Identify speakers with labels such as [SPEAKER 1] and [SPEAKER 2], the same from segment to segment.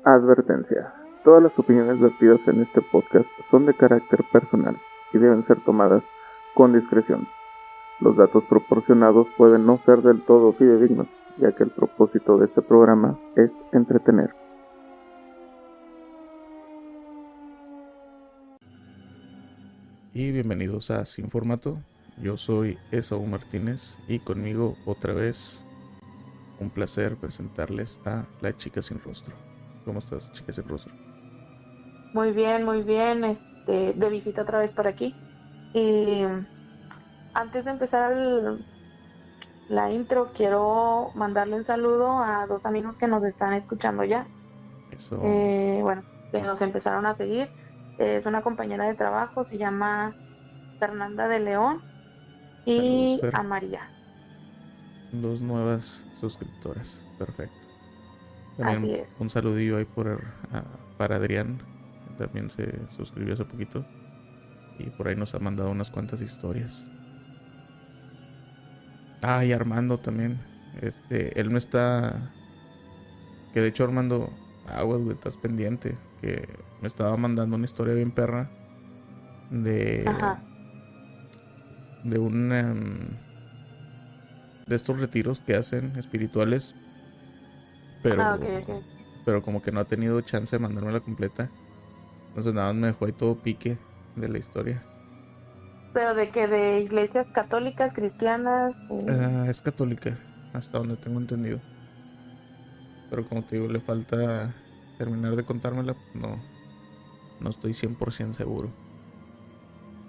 [SPEAKER 1] Advertencia. Todas las opiniones vertidas en este podcast son de carácter personal y deben ser tomadas con discreción. Los datos proporcionados pueden no ser del todo fidedignos, ya que el propósito de este programa es entretener.
[SPEAKER 2] Y bienvenidos a Sin Formato. Yo soy Esaú Martínez y conmigo otra vez un placer presentarles a la chica sin rostro. ¿Cómo estás, chica sin rostro?
[SPEAKER 3] Muy bien, muy bien. De visita otra vez por aquí. Y antes de empezar la intro, quiero mandarle un saludo a dos amigos que nos están escuchando ya.
[SPEAKER 2] Eso.
[SPEAKER 3] Bueno, que nos empezaron a seguir. Es una compañera de trabajo, se llama Fernanda de León
[SPEAKER 2] Saludos,
[SPEAKER 3] y
[SPEAKER 2] Fer.
[SPEAKER 3] a María.
[SPEAKER 2] Dos nuevas suscriptoras. Perfecto.
[SPEAKER 3] Así
[SPEAKER 2] También
[SPEAKER 3] es.
[SPEAKER 2] un saludillo ahí para Adrián, que también se suscribió hace poquito. Y por ahí nos ha mandado unas cuantas historias. Ah, y Armando también. Él me está... Que de hecho Armando, aguas, güey, estás pendiente. Que me estaba mandando una historia bien perra de,
[SPEAKER 3] Ajá.
[SPEAKER 2] de un de estos retiros que hacen espirituales,
[SPEAKER 3] Ah,
[SPEAKER 2] pero
[SPEAKER 3] ok, ok.
[SPEAKER 2] pero como que no ha tenido chance de mandármela completa. Entonces nada más me dejó ahí todo pique de la historia.
[SPEAKER 3] Pero de que de iglesias católicas, cristianas.
[SPEAKER 2] Es católica, hasta donde tengo entendido. Pero como te digo, le falta terminar de contármela. No estoy 100% seguro.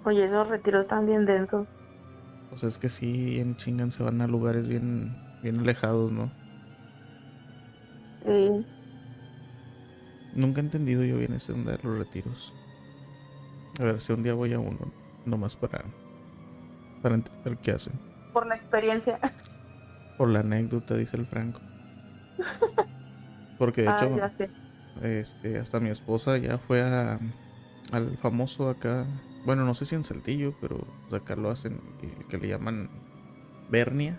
[SPEAKER 3] Oye, esos retiros están bien densos.
[SPEAKER 2] O sea, es que sí, en chingan se van a lugares bien alejados, ¿no?
[SPEAKER 3] Sí.
[SPEAKER 2] Nunca he entendido yo bien ese onda de los retiros. A ver si un día voy a uno, nomás para entender qué hacen.
[SPEAKER 3] Por la experiencia.
[SPEAKER 2] Por la anécdota, dice el Franco. Porque de
[SPEAKER 3] Ah,
[SPEAKER 2] hecho,
[SPEAKER 3] ya sé.
[SPEAKER 2] hasta mi esposa ya fue al famoso acá. Bueno, no sé si en Saltillo, pero pues acá lo hacen, que le llaman Bernia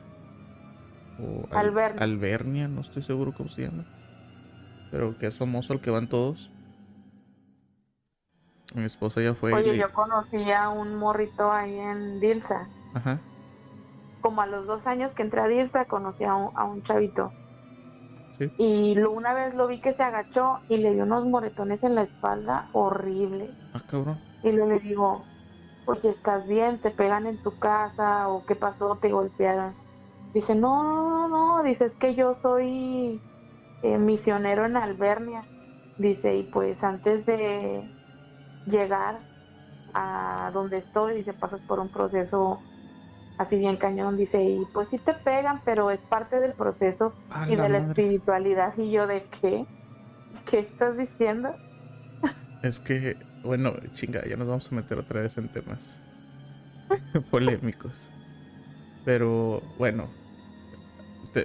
[SPEAKER 2] o
[SPEAKER 3] Alberni.
[SPEAKER 2] Albernia, no estoy seguro cómo se llama. Pero que es famoso al que van todos. Mi esposa ya fue y
[SPEAKER 3] Oye,
[SPEAKER 2] le...
[SPEAKER 3] yo conocí a un morrito ahí en Dilsa.
[SPEAKER 2] Ajá,
[SPEAKER 3] Como a los 2 años que entré a Dilsa, conocí a un chavito.
[SPEAKER 2] sí.
[SPEAKER 3] Y una vez lo vi que se agachó y le dio unos moretones en la espalda horrible.
[SPEAKER 2] Ah, cabrón.
[SPEAKER 3] Y le digo, oye, ¿estás bien? ¿Te pegan en tu casa? ¿O qué pasó? ¿Te golpearon? Dice, no, no, no, no. Dice, es que yo soy misionero en Albernia. Dice, y pues antes de llegar a donde estoy, dice, pasas por un proceso así bien cañón, dice, y pues sí te pegan, pero es parte del proceso
[SPEAKER 2] A
[SPEAKER 3] y
[SPEAKER 2] la
[SPEAKER 3] de la
[SPEAKER 2] madre.
[SPEAKER 3] espiritualidad. Y yo, ¿de qué? ¿Qué estás diciendo?
[SPEAKER 2] Es que, bueno, chinga, ya nos vamos a meter otra vez en temas polémicos. Pero bueno,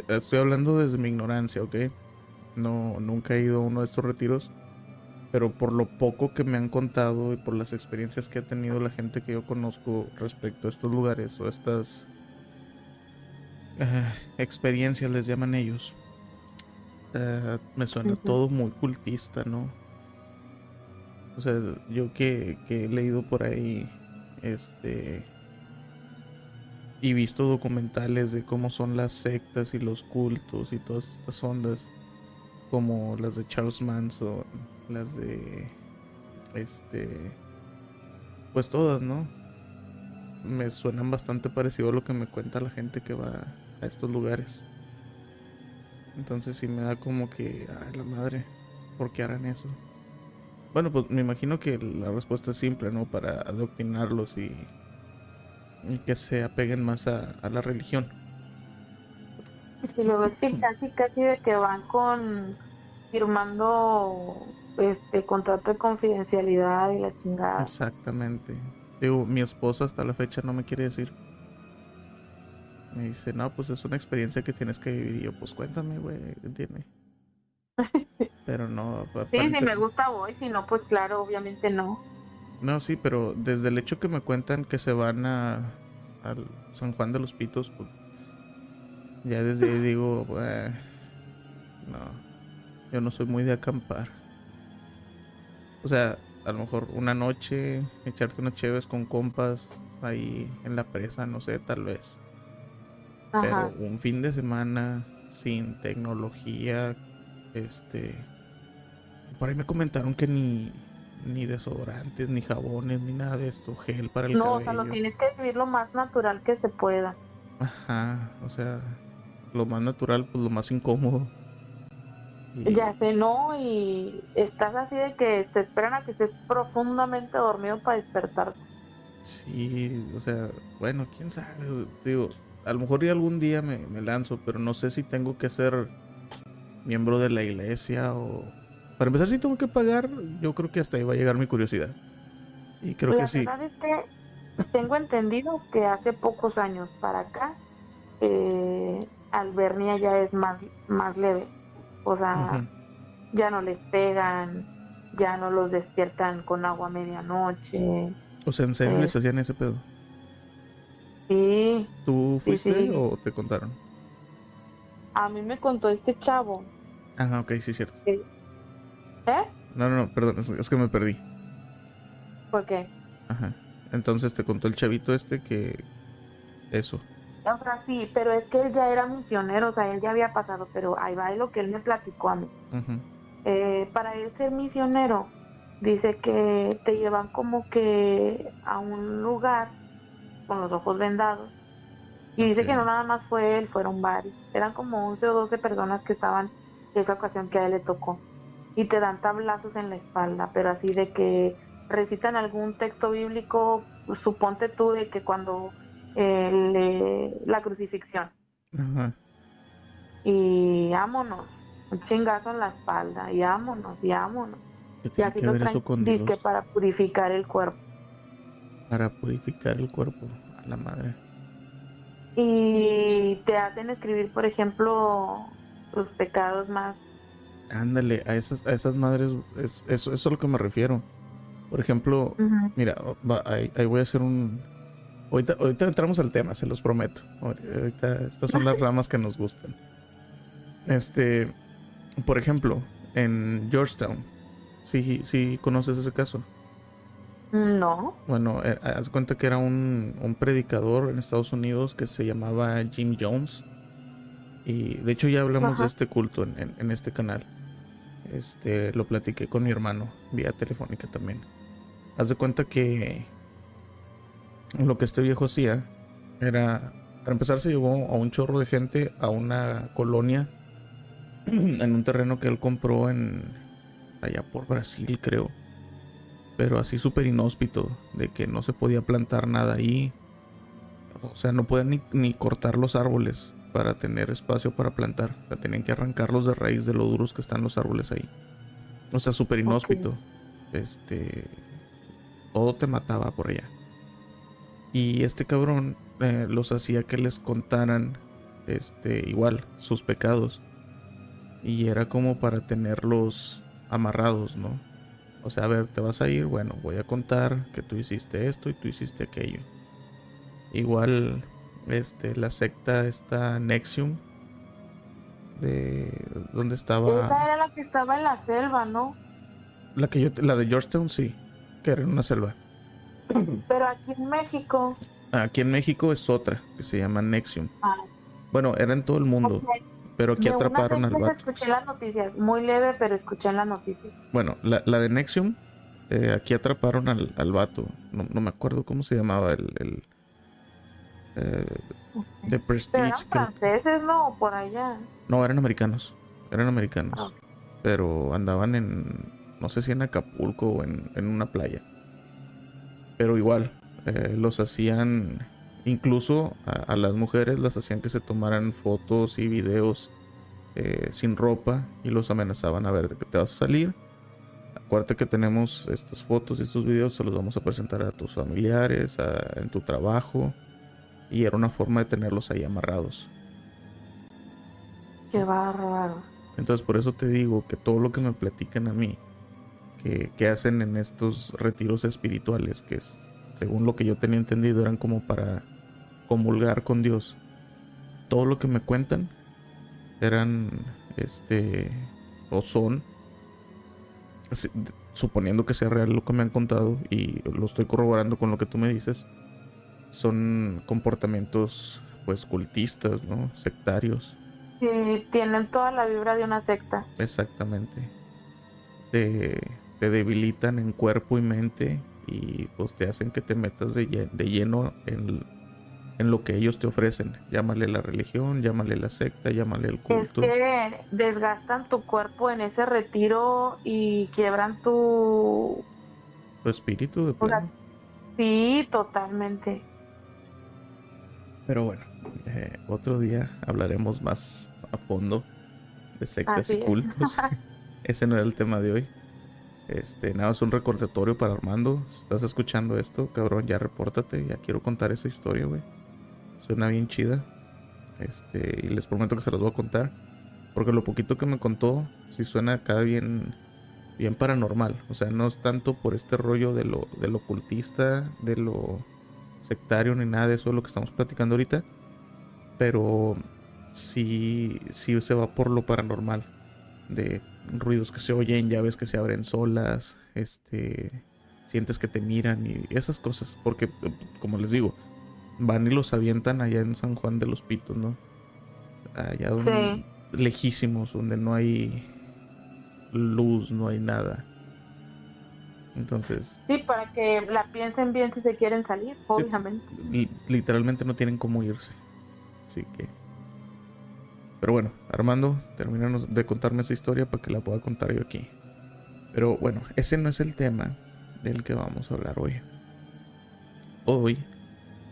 [SPEAKER 2] estoy hablando desde mi ignorancia, ¿ok? No, nunca he ido a uno de estos retiros, pero por lo poco que me han contado y por las experiencias que ha tenido la gente que yo conozco respecto a estos lugares o estas experiencias, les llaman ellos, me suena
[SPEAKER 3] Ujú.
[SPEAKER 2] todo muy cultista, ¿no? O sea, yo que he leído por ahí, este, y visto documentales de cómo son las sectas y los cultos y todas estas ondas, como las de Charles Manson, las de, este, pues todas, ¿no? Me suenan bastante parecido a lo que me cuenta la gente que va a estos lugares. Entonces sí me da como que, ay, la madre, ¿por qué harán eso? Bueno, pues me imagino que la respuesta es simple, ¿no? Para adoctrinarlos y que se apeguen más a la religión.
[SPEAKER 3] Y luego es que casi, casi de que van con firmando contrato de confidencialidad y la chingada.
[SPEAKER 2] Exactamente. Digo, mi esposa hasta la fecha no me quiere decir. Me dice, no, pues es una experiencia que tienes que vivir. Y yo, pues cuéntame, güey, entiende. Pero no,
[SPEAKER 3] Sí, si me gusta voy, si no, pues claro, obviamente no.
[SPEAKER 2] no, sí, pero desde el hecho que me cuentan que se van al San Juan de los Pitos, pues ya desde ahí digo, no. Yo no soy muy de acampar. O sea, a lo mejor una noche, echarte unas cheves con compas ahí en la presa, no sé, tal vez. Pero
[SPEAKER 3] Ajá.
[SPEAKER 2] un fin de semana sin tecnología, por ahí me comentaron que ni desodorantes, ni jabones, ni nada de esto, gel para el
[SPEAKER 3] No, o sea, lo
[SPEAKER 2] cabello.
[SPEAKER 3] tienes que vivir lo más natural que se pueda.
[SPEAKER 2] Ajá, o sea, lo más natural, pues lo más incómodo.
[SPEAKER 3] Ya
[SPEAKER 2] Y
[SPEAKER 3] sé, ¿no? Y estás así de que te esperan a que estés profundamente dormido para despertarte.
[SPEAKER 2] sí, o sea, bueno, quién sabe, digo, a lo mejor y algún día me lanzo, pero no sé si tengo que ser miembro de la iglesia o... Para empezar, si tengo que pagar, yo creo que hasta ahí va a llegar mi curiosidad. Y creo que
[SPEAKER 3] La
[SPEAKER 2] sí.
[SPEAKER 3] verdad es que tengo entendido que hace pocos años para acá, Albernia ya es más leve. O sea,
[SPEAKER 2] Ujú.
[SPEAKER 3] ya no les pegan, ya no los despiertan con agua a medianoche.
[SPEAKER 2] O sea, ¿en serio
[SPEAKER 3] eh,
[SPEAKER 2] les hacían ese pedo?
[SPEAKER 3] sí,
[SPEAKER 2] ¿Tú
[SPEAKER 3] sí,
[SPEAKER 2] fuiste
[SPEAKER 3] sí.
[SPEAKER 2] o te contaron?
[SPEAKER 3] A mí me contó este chavo.
[SPEAKER 2] Ah, ok, sí, cierto.
[SPEAKER 3] que- ¿Eh?
[SPEAKER 2] No, perdón, es que me perdí.
[SPEAKER 3] ¿Por qué?
[SPEAKER 2] Ajá. Entonces te contó el chavito este que... Eso.
[SPEAKER 3] O sea, sí, pero es que él ya era misionero, o sea, él ya había pasado, pero ahí va lo que él me platicó a mí.
[SPEAKER 2] Ujú.
[SPEAKER 3] Para él ser misionero, dice que te llevan como que a un lugar con los ojos vendados. Y
[SPEAKER 2] Ok.
[SPEAKER 3] dice que no nada más fue él, fueron varios. Eran como 11 o 12 personas que estaban en esa ocasión que a él le tocó. Y te dan tablazos en la espalda, pero así de que recitan algún texto bíblico, pues, suponte tú de que cuando la crucifixión.
[SPEAKER 2] Ajá.
[SPEAKER 3] Y vámonos, un chingazo en la espalda, y vámonos, y vámonos.
[SPEAKER 2] ¿Qué
[SPEAKER 3] Y
[SPEAKER 2] tiene
[SPEAKER 3] así
[SPEAKER 2] que
[SPEAKER 3] los
[SPEAKER 2] ver eso
[SPEAKER 3] traen,
[SPEAKER 2] con
[SPEAKER 3] dizque
[SPEAKER 2] Dios?
[SPEAKER 3] para purificar el cuerpo.
[SPEAKER 2] Para purificar el cuerpo. A la madre.
[SPEAKER 3] Y te hacen escribir, por ejemplo, tus pecados más.
[SPEAKER 2] Ándale, a esas madres, eso es a lo que me refiero. Por ejemplo,
[SPEAKER 3] Ujú.
[SPEAKER 2] mira, ahí voy a hacer un... Ahorita entramos al tema, se los prometo. Ahorita, estas son las ramas que nos gustan. Este, por ejemplo, en Georgetown, sí conoces ese caso.
[SPEAKER 3] No.
[SPEAKER 2] Bueno, haz cuenta que era un predicador en Estados Unidos que se llamaba Jim Jones. Y de hecho ya hablamos de
[SPEAKER 3] Ajá.
[SPEAKER 2] este culto en este canal. Lo platiqué con mi hermano, vía telefónica también. Haz de cuenta que lo que este viejo hacía era, para empezar, se llevó a un chorro de gente a una colonia en un terreno que él compró allá por Brasil, creo. Pero así súper inhóspito, de que no se podía plantar nada ahí. O sea, no podían ni cortar los árboles para tener espacio para plantar. O sea, tenían que arrancarlos de raíz de lo duros que están los árboles ahí. O sea, súper
[SPEAKER 3] Ok.
[SPEAKER 2] inhóspito. Todo te mataba por allá. Y este cabrón los hacía que les contaran, igual, sus pecados. Y era como para tenerlos amarrados, ¿no? O sea, a ver, te vas a ir, bueno, voy a contar que tú hiciste esto y tú hiciste aquello. Igual, la secta esta Nexium, de donde
[SPEAKER 3] Esa
[SPEAKER 2] estaba
[SPEAKER 3] era la que estaba en la selva, ¿no?
[SPEAKER 2] la de Georgetown, sí, que era en una selva.
[SPEAKER 3] Pero aquí en México.
[SPEAKER 2] Aquí en México es otra, que se llama Nexium.
[SPEAKER 3] Ah,
[SPEAKER 2] Bueno, era en todo el mundo,
[SPEAKER 3] ok.
[SPEAKER 2] pero aquí
[SPEAKER 3] De una
[SPEAKER 2] atraparon al
[SPEAKER 3] vez
[SPEAKER 2] vato.
[SPEAKER 3] escuché las noticias, muy leve, pero escuché en las noticias.
[SPEAKER 2] Bueno, la de Nexium, aquí atraparon al vato. No me acuerdo cómo se llamaba eh, de
[SPEAKER 3] Pero eran
[SPEAKER 2] Prestige, creo que.
[SPEAKER 3] franceses, ¿no? O por allá.
[SPEAKER 2] No, eran americanos. Eran americanos.
[SPEAKER 3] Ah,
[SPEAKER 2] Pero andaban no sé si en Acapulco o en una playa. Pero igual, los hacían, incluso a las mujeres las hacían que se tomaran fotos y videos sin ropa y los amenazaban a ver de que te vas a salir. Acuérdate que tenemos estas fotos y estos videos, se los vamos a presentar a tus familiares, en tu trabajo. Y era una forma de tenerlos ahí amarrados.
[SPEAKER 3] qué bárbaro.
[SPEAKER 2] Entonces por eso te digo que todo lo que me platican a mí, que hacen en estos retiros espirituales, que según lo que yo tenía entendido eran como para comulgar con Dios, todo lo que me cuentan eran o son, suponiendo que sea real lo que me han contado y lo estoy corroborando con lo que tú me dices, son comportamientos pues cultistas, ¿no? Sectarios.
[SPEAKER 3] Sí, tienen toda la vibra de una secta.
[SPEAKER 2] Exactamente. Te debilitan en cuerpo y mente y pues te hacen que te metas de lleno en lo que ellos te ofrecen. Llámale la religión, llámale la secta, llámale el
[SPEAKER 3] Es
[SPEAKER 2] culto.
[SPEAKER 3] que desgastan tu cuerpo en ese retiro y quiebran tu...
[SPEAKER 2] Tu espíritu de
[SPEAKER 3] O sea,
[SPEAKER 2] plano.
[SPEAKER 3] sí, totalmente.
[SPEAKER 2] Pero bueno, otro día hablaremos más a fondo de sectas y
[SPEAKER 3] Así es.
[SPEAKER 2] cultos. Ese no era el tema de hoy. Nada, es un recordatorio para Armando. Si estás escuchando esto, cabrón, ya repórtate. Ya quiero contar esa historia, güey. Suena bien chida. Y les prometo que se los voy a contar. Porque lo poquito que me contó, sí suena acá bien, bien paranormal. O sea, no es tanto por este rollo de lo ocultista, de lo sectario, ni nada de eso, lo que estamos platicando ahorita. Pero sí se va por lo paranormal. De ruidos que se oyen, llaves que se abren solas, sientes que te miran y esas cosas. Porque, como les digo, van y los avientan allá en San Juan de los Pitos, ¿no? Allá
[SPEAKER 3] Sí.
[SPEAKER 2] lejísimos, donde no hay luz, no hay nada. Entonces,
[SPEAKER 3] Sí, para que la piensen bien si se quieren salir,
[SPEAKER 2] sí,
[SPEAKER 3] obviamente.
[SPEAKER 2] literalmente no tienen cómo irse. Así que... Pero bueno, Armando, terminanos de contarme esa historia para que la pueda contar yo aquí. Pero bueno, ese no es el tema del que vamos a hablar hoy. Hoy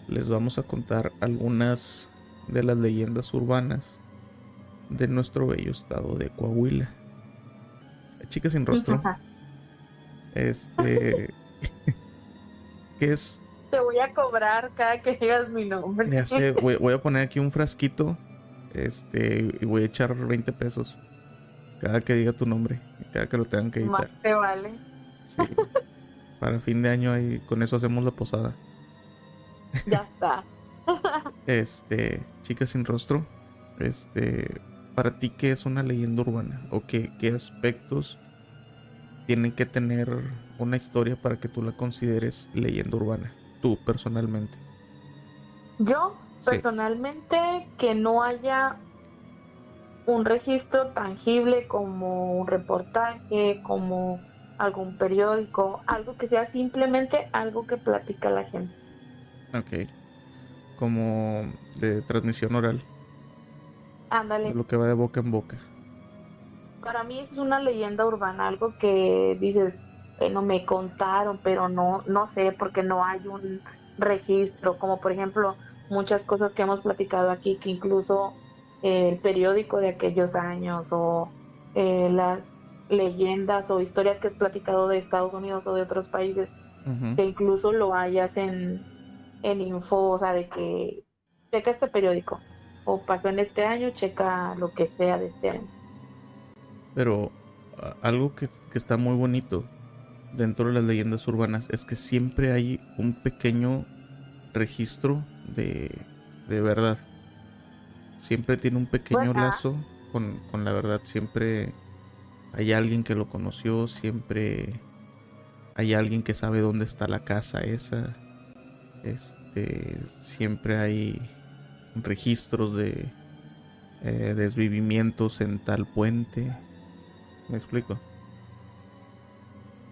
[SPEAKER 2] les vamos a contar algunas de las leyendas urbanas de nuestro bello estado de Coahuila. Chica sin rostro. ¿Qué es?
[SPEAKER 3] Te voy a cobrar cada que digas mi nombre.
[SPEAKER 2] Ya sé, voy a poner aquí un frasquito. Y voy a echar 20 pesos cada que diga tu nombre, cada que lo tengan que editar.
[SPEAKER 3] Más te vale.
[SPEAKER 2] Sí. Para fin de año ahí con eso hacemos la posada.
[SPEAKER 3] Ya está.
[SPEAKER 2] Chica sin rostro. Para ti, ¿qué es una leyenda urbana? ¿O qué aspectos tienen que tener una historia para que tú la consideres leyenda urbana? Tú, personalmente.
[SPEAKER 3] Yo,
[SPEAKER 2] Sí.
[SPEAKER 3] personalmente, que no haya un registro tangible como un reportaje, como algún periódico, algo que sea simplemente algo que platica la gente.
[SPEAKER 2] Ok. Como de transmisión oral.
[SPEAKER 3] Ándale.
[SPEAKER 2] De lo que va de boca en boca.
[SPEAKER 3] Para mí es una leyenda urbana, algo que dices, bueno, me contaron, pero no sé, porque no hay un registro, como por ejemplo muchas cosas que hemos platicado aquí, que incluso el periódico de aquellos años o las leyendas o historias que has platicado de Estados Unidos o de otros países, que incluso lo hayas en info, o sea, de que checa este periódico, o pasó en este año, checa lo que sea de este año.
[SPEAKER 2] Pero algo que está muy bonito dentro de las leyendas urbanas es que siempre hay un pequeño registro de verdad. Siempre tiene un pequeño lazo con la verdad. Siempre hay alguien que lo conoció. Siempre hay alguien que sabe dónde está la casa esa. Siempre hay registros de desvivimientos en tal puente. ¿Me explico?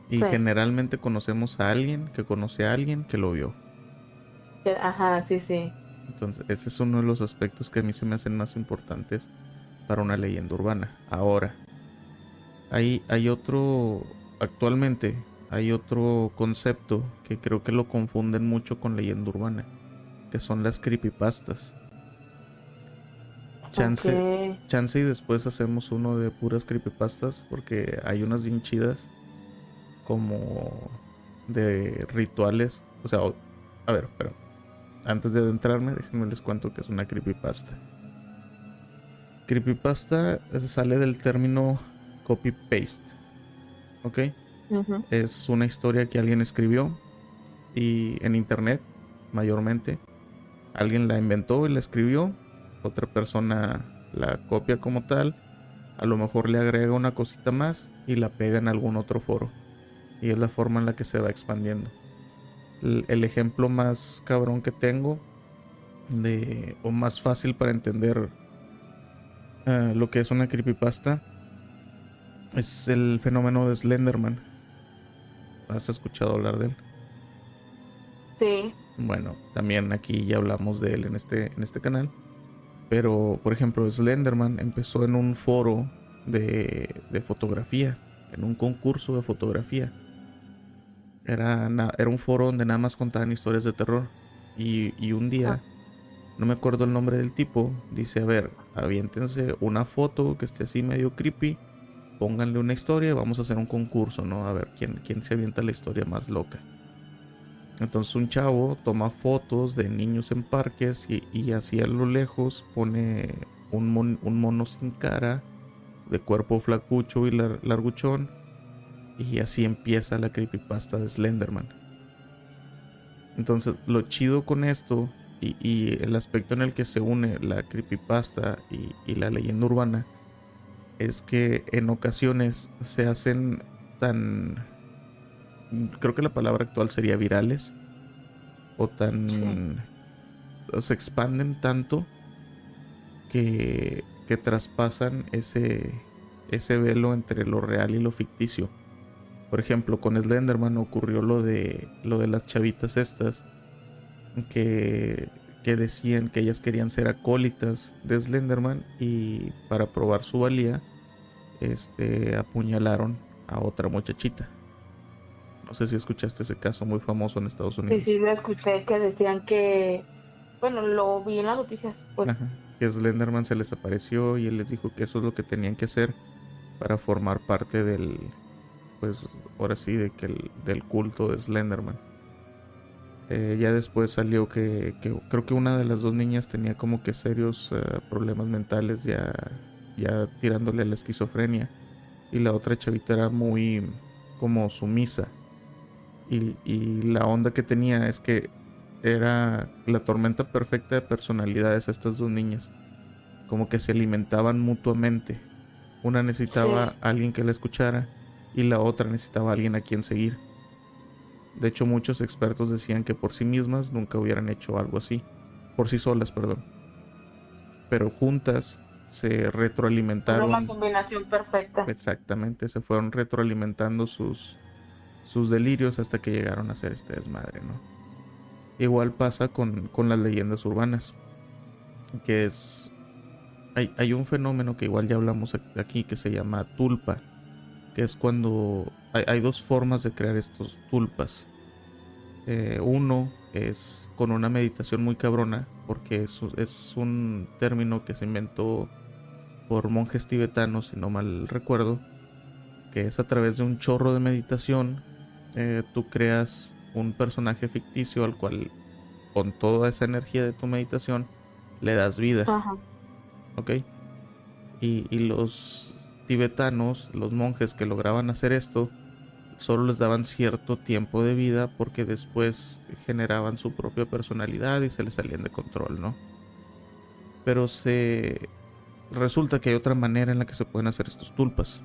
[SPEAKER 2] Y
[SPEAKER 3] Sí.
[SPEAKER 2] generalmente conocemos a alguien que conoce a alguien que lo vio.
[SPEAKER 3] Ajá, sí, sí.
[SPEAKER 2] Entonces, ese es uno de los aspectos que a mí se me hacen más importantes para una leyenda urbana. Ahora, hay otro, actualmente, hay otro concepto que creo que lo confunden mucho con leyenda urbana, que son las creepypastas. Chance y después hacemos uno de puras creepypastas, porque hay unas bien chidas como de rituales. O sea, a ver, pero antes de adentrarme, déjenme les cuento que es una creepypasta. Creepypasta sale del término copy-paste, ¿ok?
[SPEAKER 3] Uh-huh.
[SPEAKER 2] Es una historia que alguien escribió y en internet, mayormente, alguien la inventó y la escribió, otra persona la copia como tal A lo mejor le agrega una cosita más y la pega en algún otro foro. Y es la forma en la que se va expandiendo. El ejemplo más cabrón que tengo o más fácil para entender lo que es una creepypasta es el fenómeno de Slenderman. ¿Has escuchado hablar de él?
[SPEAKER 3] Sí.
[SPEAKER 2] Bueno, también aquí ya hablamos de él en este canal. Pero, por ejemplo, Slenderman empezó en un foro de fotografía, en un concurso de fotografía. Era un foro donde nada más contaban historias de terror. Y un día, no me acuerdo el nombre del tipo, dice, a ver, aviéntense una foto que esté así medio creepy, pónganle una historia y vamos a hacer un concurso, ¿no? A ver quién se avienta la historia más loca. Entonces un chavo toma fotos de niños en parques y así a lo lejos pone un mono sin cara, de cuerpo flacucho y larguchón, y así empieza la creepypasta de Slenderman. Entonces lo chido con esto y el aspecto en el que se une la creepypasta y la leyenda urbana es que en ocasiones se hacen tan... Creo que la palabra actual sería virales. O tan... Se expanden tanto que traspasan ese velo entre lo real y lo ficticio. Por ejemplo, con Slenderman ocurrió lo de las chavitas estas que decían que ellas querían ser acólitas de Slenderman y para probar su valía apuñalaron a otra muchachita. No sé si escuchaste ese caso muy famoso en Estados Unidos.
[SPEAKER 3] Sí, lo escuché que decían que, bueno, lo vi en las noticias, pues.
[SPEAKER 2] Ajá, que Slenderman se les apareció y él les dijo que eso es lo que tenían que hacer para formar parte del, pues ahora sí, del culto de Slenderman. Ya después salió que creo que una de las dos niñas tenía como que serios problemas mentales, ya tirándole a la esquizofrenia, y la otra chavita era muy como sumisa. Y la onda que tenía es que era la tormenta perfecta de personalidades a estas dos niñas. Como que se alimentaban mutuamente. Una necesitaba a alguien que la escuchara y la otra necesitaba a alguien a quien seguir. De hecho, muchos expertos decían que por sí mismas nunca hubieran hecho algo así. Por sí solas, perdón. Pero juntas se retroalimentaron.
[SPEAKER 3] Era una combinación perfecta.
[SPEAKER 2] Exactamente, se fueron retroalimentando sus delirios hasta que llegaron a ser este desmadre, ¿no? Igual pasa con las leyendas urbanas, que es... Hay un fenómeno que igual ya hablamos aquí que se llama tulpa, que es cuando... Hay dos formas de crear estos tulpas. Uno es con una meditación muy cabrona, porque es un término que se inventó por monjes tibetanos, si no mal recuerdo, que es a través de un chorro de meditación. Tú creas un personaje ficticio al cual con toda esa energía de tu meditación le das vida.
[SPEAKER 3] Ajá.
[SPEAKER 2] ¿Ok? Y los tibetanos, los monjes que lograban hacer esto, solo les daban cierto tiempo de vida porque después generaban su propia personalidad y se les salían de control, ¿no? Pero resulta que hay otra manera en la que se pueden hacer estos tulpas,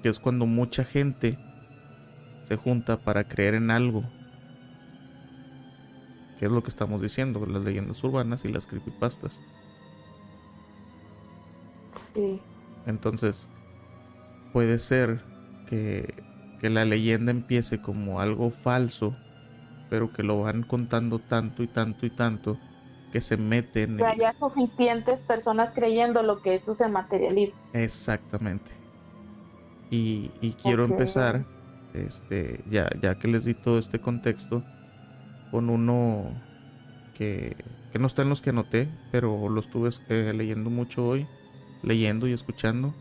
[SPEAKER 2] que es cuando mucha gente se junta para creer en algo, que es lo que estamos diciendo, las leyendas urbanas y las creepypastas.
[SPEAKER 3] Sí.
[SPEAKER 2] Entonces, puede ser que la leyenda empiece como algo falso, pero que lo van contando tanto y tanto y tanto, que se meten...
[SPEAKER 3] Que haya suficientes personas creyendo lo que eso se materializa.
[SPEAKER 2] Exactamente. Y quiero empezar, ya que les di todo este contexto, con uno que no está en los que anoté, pero lo estuve leyendo mucho hoy, leyendo y escuchando.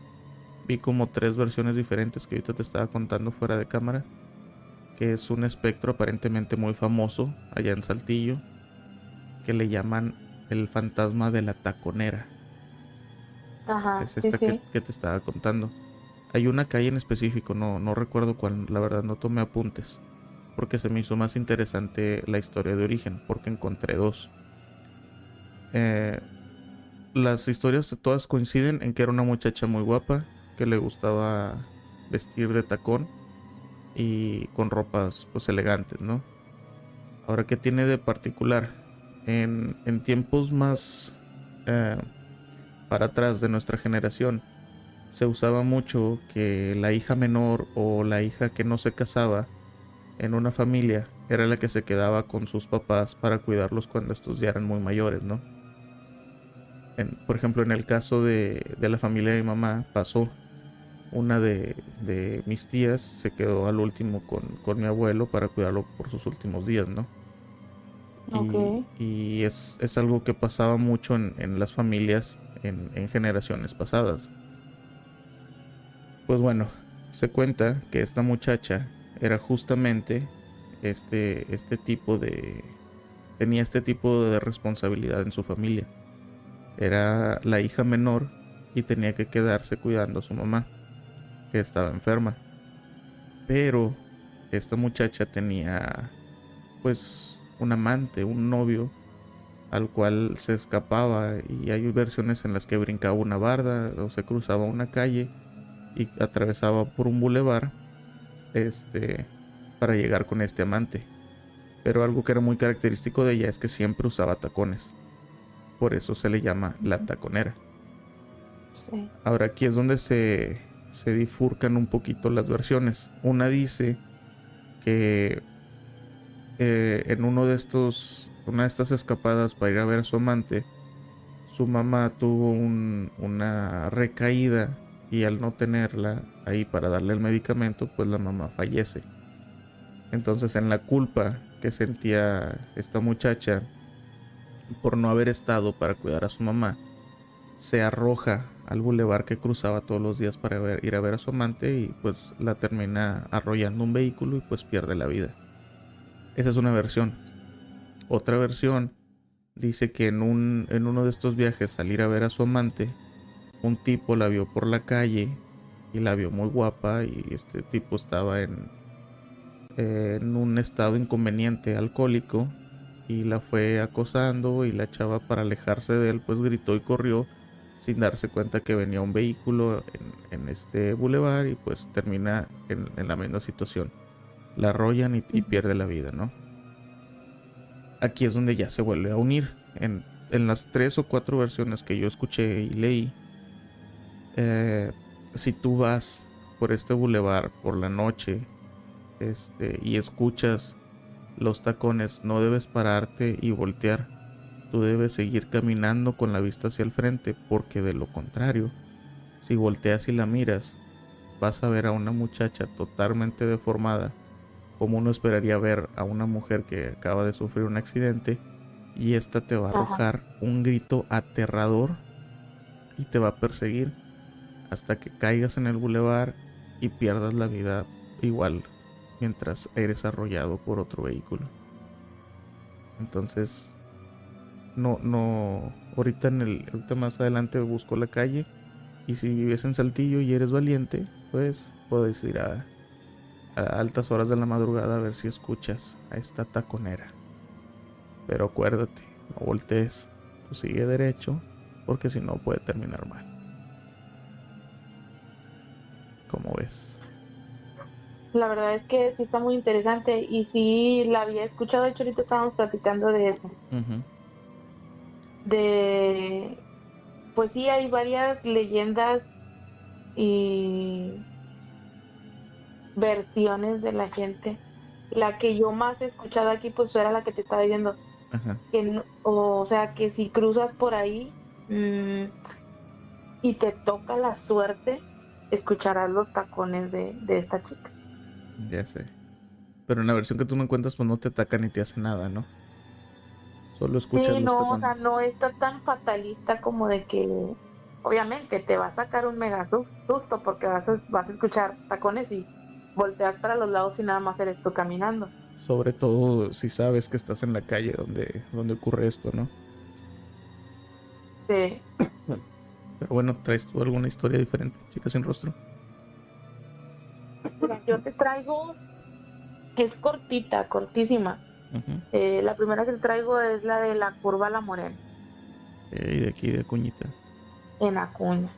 [SPEAKER 2] Vi como 3 versiones diferentes que ahorita te estaba contando fuera de cámara, que es un espectro aparentemente muy famoso allá en Saltillo, que le llaman el fantasma de la taconera.
[SPEAKER 3] Ajá,
[SPEAKER 2] Es esta
[SPEAKER 3] sí.
[SPEAKER 2] que te estaba contando. Hay una calle en específico, no recuerdo cuál, la verdad no tomé apuntes, porque se me hizo más interesante la historia de origen, porque encontré 2. las historias todas coinciden en que era una muchacha muy guapa, que le gustaba vestir de tacón y con ropas pues elegantes, ¿no? Ahora, ¿qué tiene de particular? En tiempos más eh, para atrás de nuestra generación, se usaba mucho que la hija menor o la hija que no se casaba en una familia era la que se quedaba con sus papás para cuidarlos cuando estos ya eran muy mayores, ¿no? Por ejemplo, en el caso de la familia de mi mamá pasó. Una de mis tías se quedó al último con mi abuelo para cuidarlo por sus últimos días, ¿no?
[SPEAKER 3] Ok.
[SPEAKER 2] Y es algo que pasaba mucho en las familias en generaciones pasadas. Pues bueno, se cuenta que esta muchacha era justamente este tipo de... tenía este tipo de responsabilidad en su familia. Era la hija menor y tenía que quedarse cuidando a su mamá, que estaba enferma. Pero esta muchacha tenía pues un amante, un novio al cual se escapaba, y hay versiones en las que brincaba una barda o se cruzaba una calle y atravesaba por un bulevar para llegar con este amante. Pero algo que era muy característico de ella es que siempre usaba tacones. Por eso se le llama la taconera.
[SPEAKER 3] Sí.
[SPEAKER 2] Ahora aquí es donde se bifurcan un poquito las versiones. Una dice que en una de estas escapadas para ir a ver a su amante, su mamá tuvo una recaída y al no tenerla ahí para darle el medicamento, pues la mamá fallece. Entonces, en la culpa que sentía esta muchacha por no haber estado para cuidar a su mamá, se arroja al bulevar que cruzaba todos los días para ir a ver a su amante, y pues la termina arrollando un vehículo y pues pierde la vida. Esa es una versión. Otra versión dice que en uno de estos viajes al ir a ver a su amante, un tipo la vio por la calle y la vio muy guapa, y este tipo estaba en un estado inconveniente alcohólico, y la fue acosando, y la chava, para alejarse de él, pues gritó y corrió sin darse cuenta que venía un vehículo en este bulevar, y pues termina en la misma situación. La arrollan y pierde la vida, ¿no? Aquí es donde ya se vuelve a unir. En las 3 o 4 versiones que yo escuché y leí, si tú vas por este bulevar por la noche y escuchas los tacones, no debes pararte y voltear. Tú debes seguir caminando con la vista hacia el frente, porque de lo contrario, si volteas y la miras, vas a ver a una muchacha totalmente deformada, como uno esperaría ver a una mujer que acaba de sufrir un accidente, y esta te va a arrojar un grito aterrador y te va a perseguir hasta que caigas en el bulevar y pierdas la vida igual mientras eres arrollado por otro vehículo. Entonces, ahorita ahorita más adelante busco la calle, y si vives en Saltillo y eres valiente, pues puedes ir a altas horas de la madrugada a ver si escuchas a esta taconera. Pero acuérdate, no voltees, tú sigue derecho, porque si no puede terminar mal. ¿Cómo ves?
[SPEAKER 3] La verdad es que sí está muy interesante y sí la había escuchado. De hecho, ahorita estábamos platicando de eso.
[SPEAKER 2] Uh-huh.
[SPEAKER 3] Pues sí, hay varias leyendas y versiones de la gente. La que yo más he escuchado aquí, pues era la que te estaba diciendo.
[SPEAKER 2] Ajá.
[SPEAKER 3] O sea, que si cruzas por ahí y te toca la suerte, escucharás los tacones de esta chica.
[SPEAKER 2] Ya sé. Pero en la versión que tú me cuentas, pues no te ataca ni te hace nada, ¿no? Solo escuchas
[SPEAKER 3] Sí,
[SPEAKER 2] los
[SPEAKER 3] no, o sea,
[SPEAKER 2] tacones.
[SPEAKER 3] no está tan fatalista como de que obviamente te va a sacar un mega susto porque vas a escuchar tacones y voltear para los lados y nada más eres tú caminando.
[SPEAKER 2] Sobre todo si sabes que estás en la calle donde ocurre esto, ¿no?
[SPEAKER 3] Sí.
[SPEAKER 2] Pero bueno, ¿traes tú alguna historia diferente, Chica sin rostro?
[SPEAKER 3] Mira, yo te traigo, es cortita, cortísima.
[SPEAKER 2] Uh-huh.
[SPEAKER 3] La primera que te traigo es la de la curva La Morena.
[SPEAKER 2] Y de aquí de Acuñita.
[SPEAKER 3] en Acuña.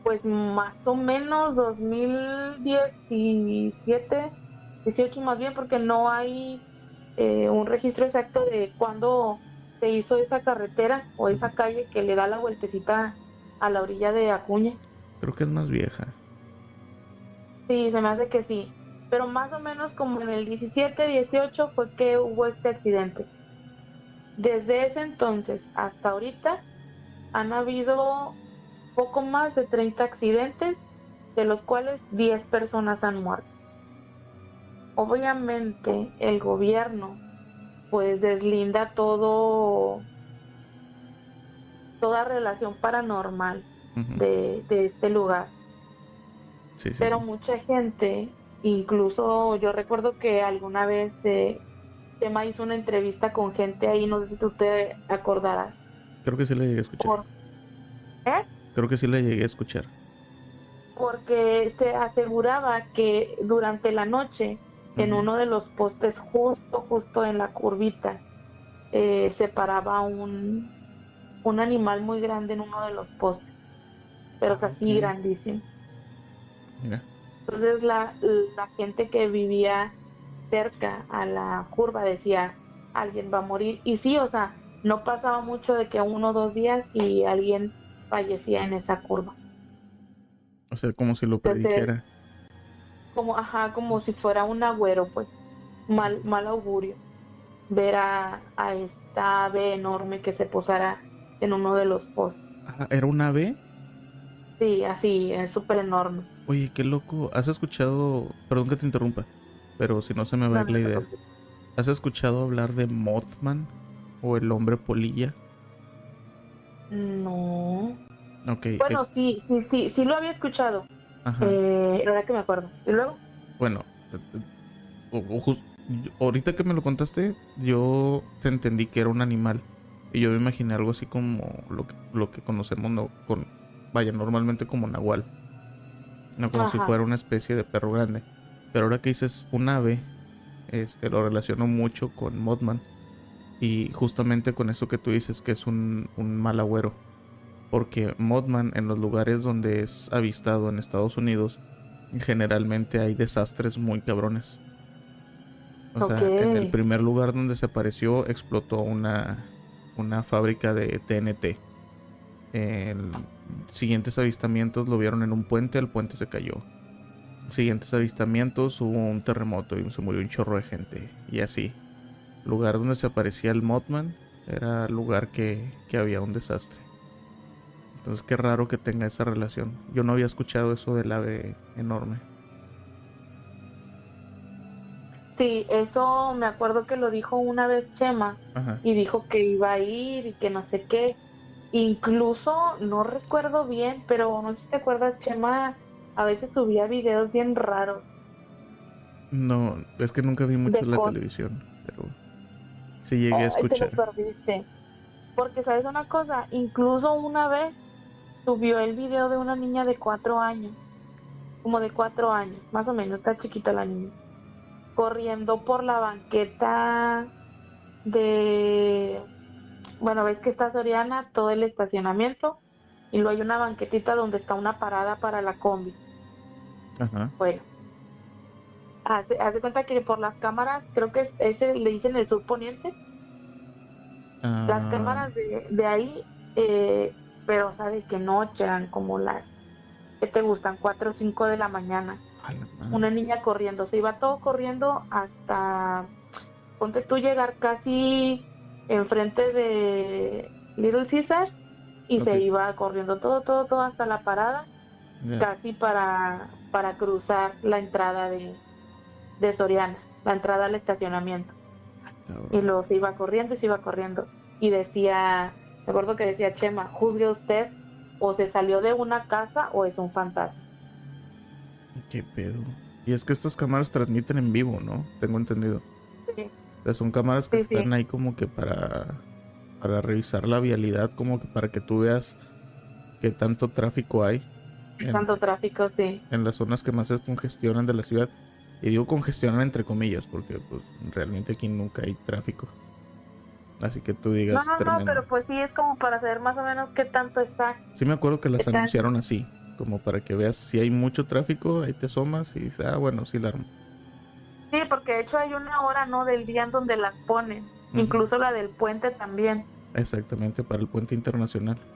[SPEAKER 3] Pues más o menos 2017, 18 más bien, porque no hay un registro exacto de cuándo se hizo esa carretera o esa calle que le da la vueltecita a la orilla de Acuña.
[SPEAKER 2] Creo que es más vieja.
[SPEAKER 3] Sí, se me hace que sí, pero más o menos como en el 17, 18 fue que hubo este accidente. Desde ese entonces hasta ahorita han habido poco más de 30 accidentes, de los cuales 10 personas han muerto. Obviamente el gobierno pues deslinda toda relación paranormal
[SPEAKER 2] Ujú.
[SPEAKER 3] de este lugar.
[SPEAKER 2] Sí, sí,
[SPEAKER 3] Pero
[SPEAKER 2] sí.
[SPEAKER 3] mucha gente, incluso yo recuerdo que alguna vez Chema hizo una entrevista con gente ahí, no sé si tú te acordarás.
[SPEAKER 2] Creo que sí la llegué a escuchar.
[SPEAKER 3] Por, ¿eh?
[SPEAKER 2] Creo que sí la llegué a escuchar.
[SPEAKER 3] Porque se aseguraba que durante la noche, en
[SPEAKER 2] Ujú.
[SPEAKER 3] uno de los postes, justo en la curvita, se paraba un animal muy grande en uno de los postes, pero es
[SPEAKER 2] Ok.
[SPEAKER 3] así grandísimo.
[SPEAKER 2] Mira.
[SPEAKER 3] Entonces la gente que vivía cerca a la curva decía, alguien va a morir. Y sí, o sea, no pasaba mucho de que 1 o 2 días y alguien fallecía en esa curva.
[SPEAKER 2] O sea, como si lo
[SPEAKER 3] Entonces,
[SPEAKER 2] predijera.
[SPEAKER 3] como si fuera un agüero, pues, mal augurio, ver a esta ave enorme que se posara en uno de los postes.
[SPEAKER 2] Ah, ¿era un ave?
[SPEAKER 3] Sí, así, es súper enorme.
[SPEAKER 2] Oye, qué loco. ¿Has escuchado? Perdón que te interrumpa, pero si no se me va a
[SPEAKER 3] No,
[SPEAKER 2] ir
[SPEAKER 3] no
[SPEAKER 2] la
[SPEAKER 3] te
[SPEAKER 2] idea.
[SPEAKER 3] preocupes.
[SPEAKER 2] ¿Has escuchado hablar de Mothman o el hombre polilla?
[SPEAKER 3] No.
[SPEAKER 2] Ok,
[SPEAKER 3] Bueno,
[SPEAKER 2] es...
[SPEAKER 3] sí lo había escuchado.
[SPEAKER 2] Ajá.
[SPEAKER 3] La verdad que me acuerdo. ¿Y luego?
[SPEAKER 2] Bueno, ahorita que me lo contaste, yo te entendí que era un animal. Y yo me imaginé algo así como lo que conocemos, no, vaya, normalmente como nahual. No como si
[SPEAKER 3] Ajá,
[SPEAKER 2] fuera una especie de perro grande. Pero ahora que dices un ave, lo relaciono mucho con Mothman. Y justamente con eso que tú dices, que es un mal agüero. Porque Mothman, en los lugares donde es avistado en Estados Unidos, generalmente hay desastres muy cabrones. O
[SPEAKER 3] ok,
[SPEAKER 2] sea, en el primer lugar donde se apareció explotó una fábrica de TNT. En siguientes avistamientos lo vieron en un puente, el puente se cayó. Siguientes avistamientos hubo un terremoto y se murió un chorro de gente. Y así. Lugar donde se aparecía el Mothman era lugar que había un desastre. Entonces qué raro que tenga esa relación. Yo no había escuchado eso del ave enorme.
[SPEAKER 3] sí, eso me acuerdo que lo dijo una vez Chema
[SPEAKER 2] Ajá.
[SPEAKER 3] y dijo que iba a ir y que no sé qué. Incluso no recuerdo bien, pero no sé si te acuerdas, Chema a veces subía videos bien raros
[SPEAKER 2] No, es que nunca vi mucho
[SPEAKER 3] de
[SPEAKER 2] la
[SPEAKER 3] cosas.
[SPEAKER 2] televisión, pero sí llegué a
[SPEAKER 3] Ay, te lo
[SPEAKER 2] escuchar.
[SPEAKER 3] perdiste. Porque, ¿sabes una cosa? Incluso una vez subió el video de una niña de 4 años, como de 4 años, más o menos, está chiquita la niña, corriendo por la banqueta de, bueno, ves que está Soriana, todo el estacionamiento, y luego hay una banquetita donde está una parada para la combi.
[SPEAKER 2] Ajá.
[SPEAKER 3] Bueno, hace cuenta que por las cámaras, creo que ese le dicen el sur poniente, las
[SPEAKER 2] Ah,
[SPEAKER 3] cámaras de ahí, pero o sea, de que noche eran como las que te gustan, 4 o 5 de la mañana.
[SPEAKER 2] a la
[SPEAKER 3] Una
[SPEAKER 2] madre.
[SPEAKER 3] niña corriendo, se iba todo corriendo hasta, ponte tú llegar casi enfrente de Little Caesars y
[SPEAKER 2] Ok,
[SPEAKER 3] se iba corriendo todo hasta la parada,
[SPEAKER 2] ya.
[SPEAKER 3] casi para cruzar la entrada de Soriana, la entrada al estacionamiento. Y
[SPEAKER 2] Cabrón.
[SPEAKER 3] luego se iba corriendo y se iba corriendo. Y decía, me acuerdo que decía Chema, juzgue usted, o se salió de una casa o es un fantasma.
[SPEAKER 2] Qué pedo. Y es que estas cámaras transmiten en vivo, ¿no? Tengo entendido.
[SPEAKER 3] Sí,
[SPEAKER 2] O sea, son cámaras que
[SPEAKER 3] sí, sí,
[SPEAKER 2] están ahí como que para revisar la vialidad, como que para que tú veas qué tanto tráfico hay en,
[SPEAKER 3] tanto tráfico, sí.
[SPEAKER 2] en las zonas que más se congestionan de la ciudad. Y digo congestionan entre comillas, porque pues realmente aquí nunca hay tráfico. Así que tú
[SPEAKER 3] No,
[SPEAKER 2] digas
[SPEAKER 3] no, no,
[SPEAKER 2] tremendo.
[SPEAKER 3] pero pues sí es como para saber más o menos qué tanto está.
[SPEAKER 2] Sí me acuerdo que las
[SPEAKER 3] ¿Qué tal?
[SPEAKER 2] anunciaron así, como para que veas si hay mucho tráfico, ahí te asomas y dices, bueno, sí la armo.
[SPEAKER 3] Sí, porque de hecho hay una hora, ¿no? Del día en donde las ponen.
[SPEAKER 2] Ujú.
[SPEAKER 3] Incluso la del puente también.
[SPEAKER 2] Exactamente, para el puente internacional.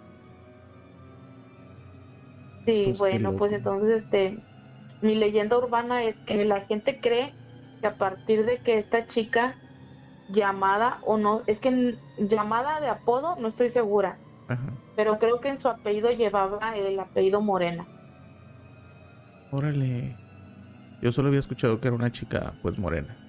[SPEAKER 3] Sí,
[SPEAKER 2] Pues qué
[SPEAKER 3] bueno, pues
[SPEAKER 2] loco.
[SPEAKER 3] entonces, mi leyenda urbana es que la gente cree que a partir de que esta chica llamada o no, es que llamada de apodo no estoy segura,
[SPEAKER 2] Ajá.
[SPEAKER 3] pero creo que en su apellido llevaba el apellido Morena.
[SPEAKER 2] Órale. Yo solo había escuchado que era una chica, pues morena.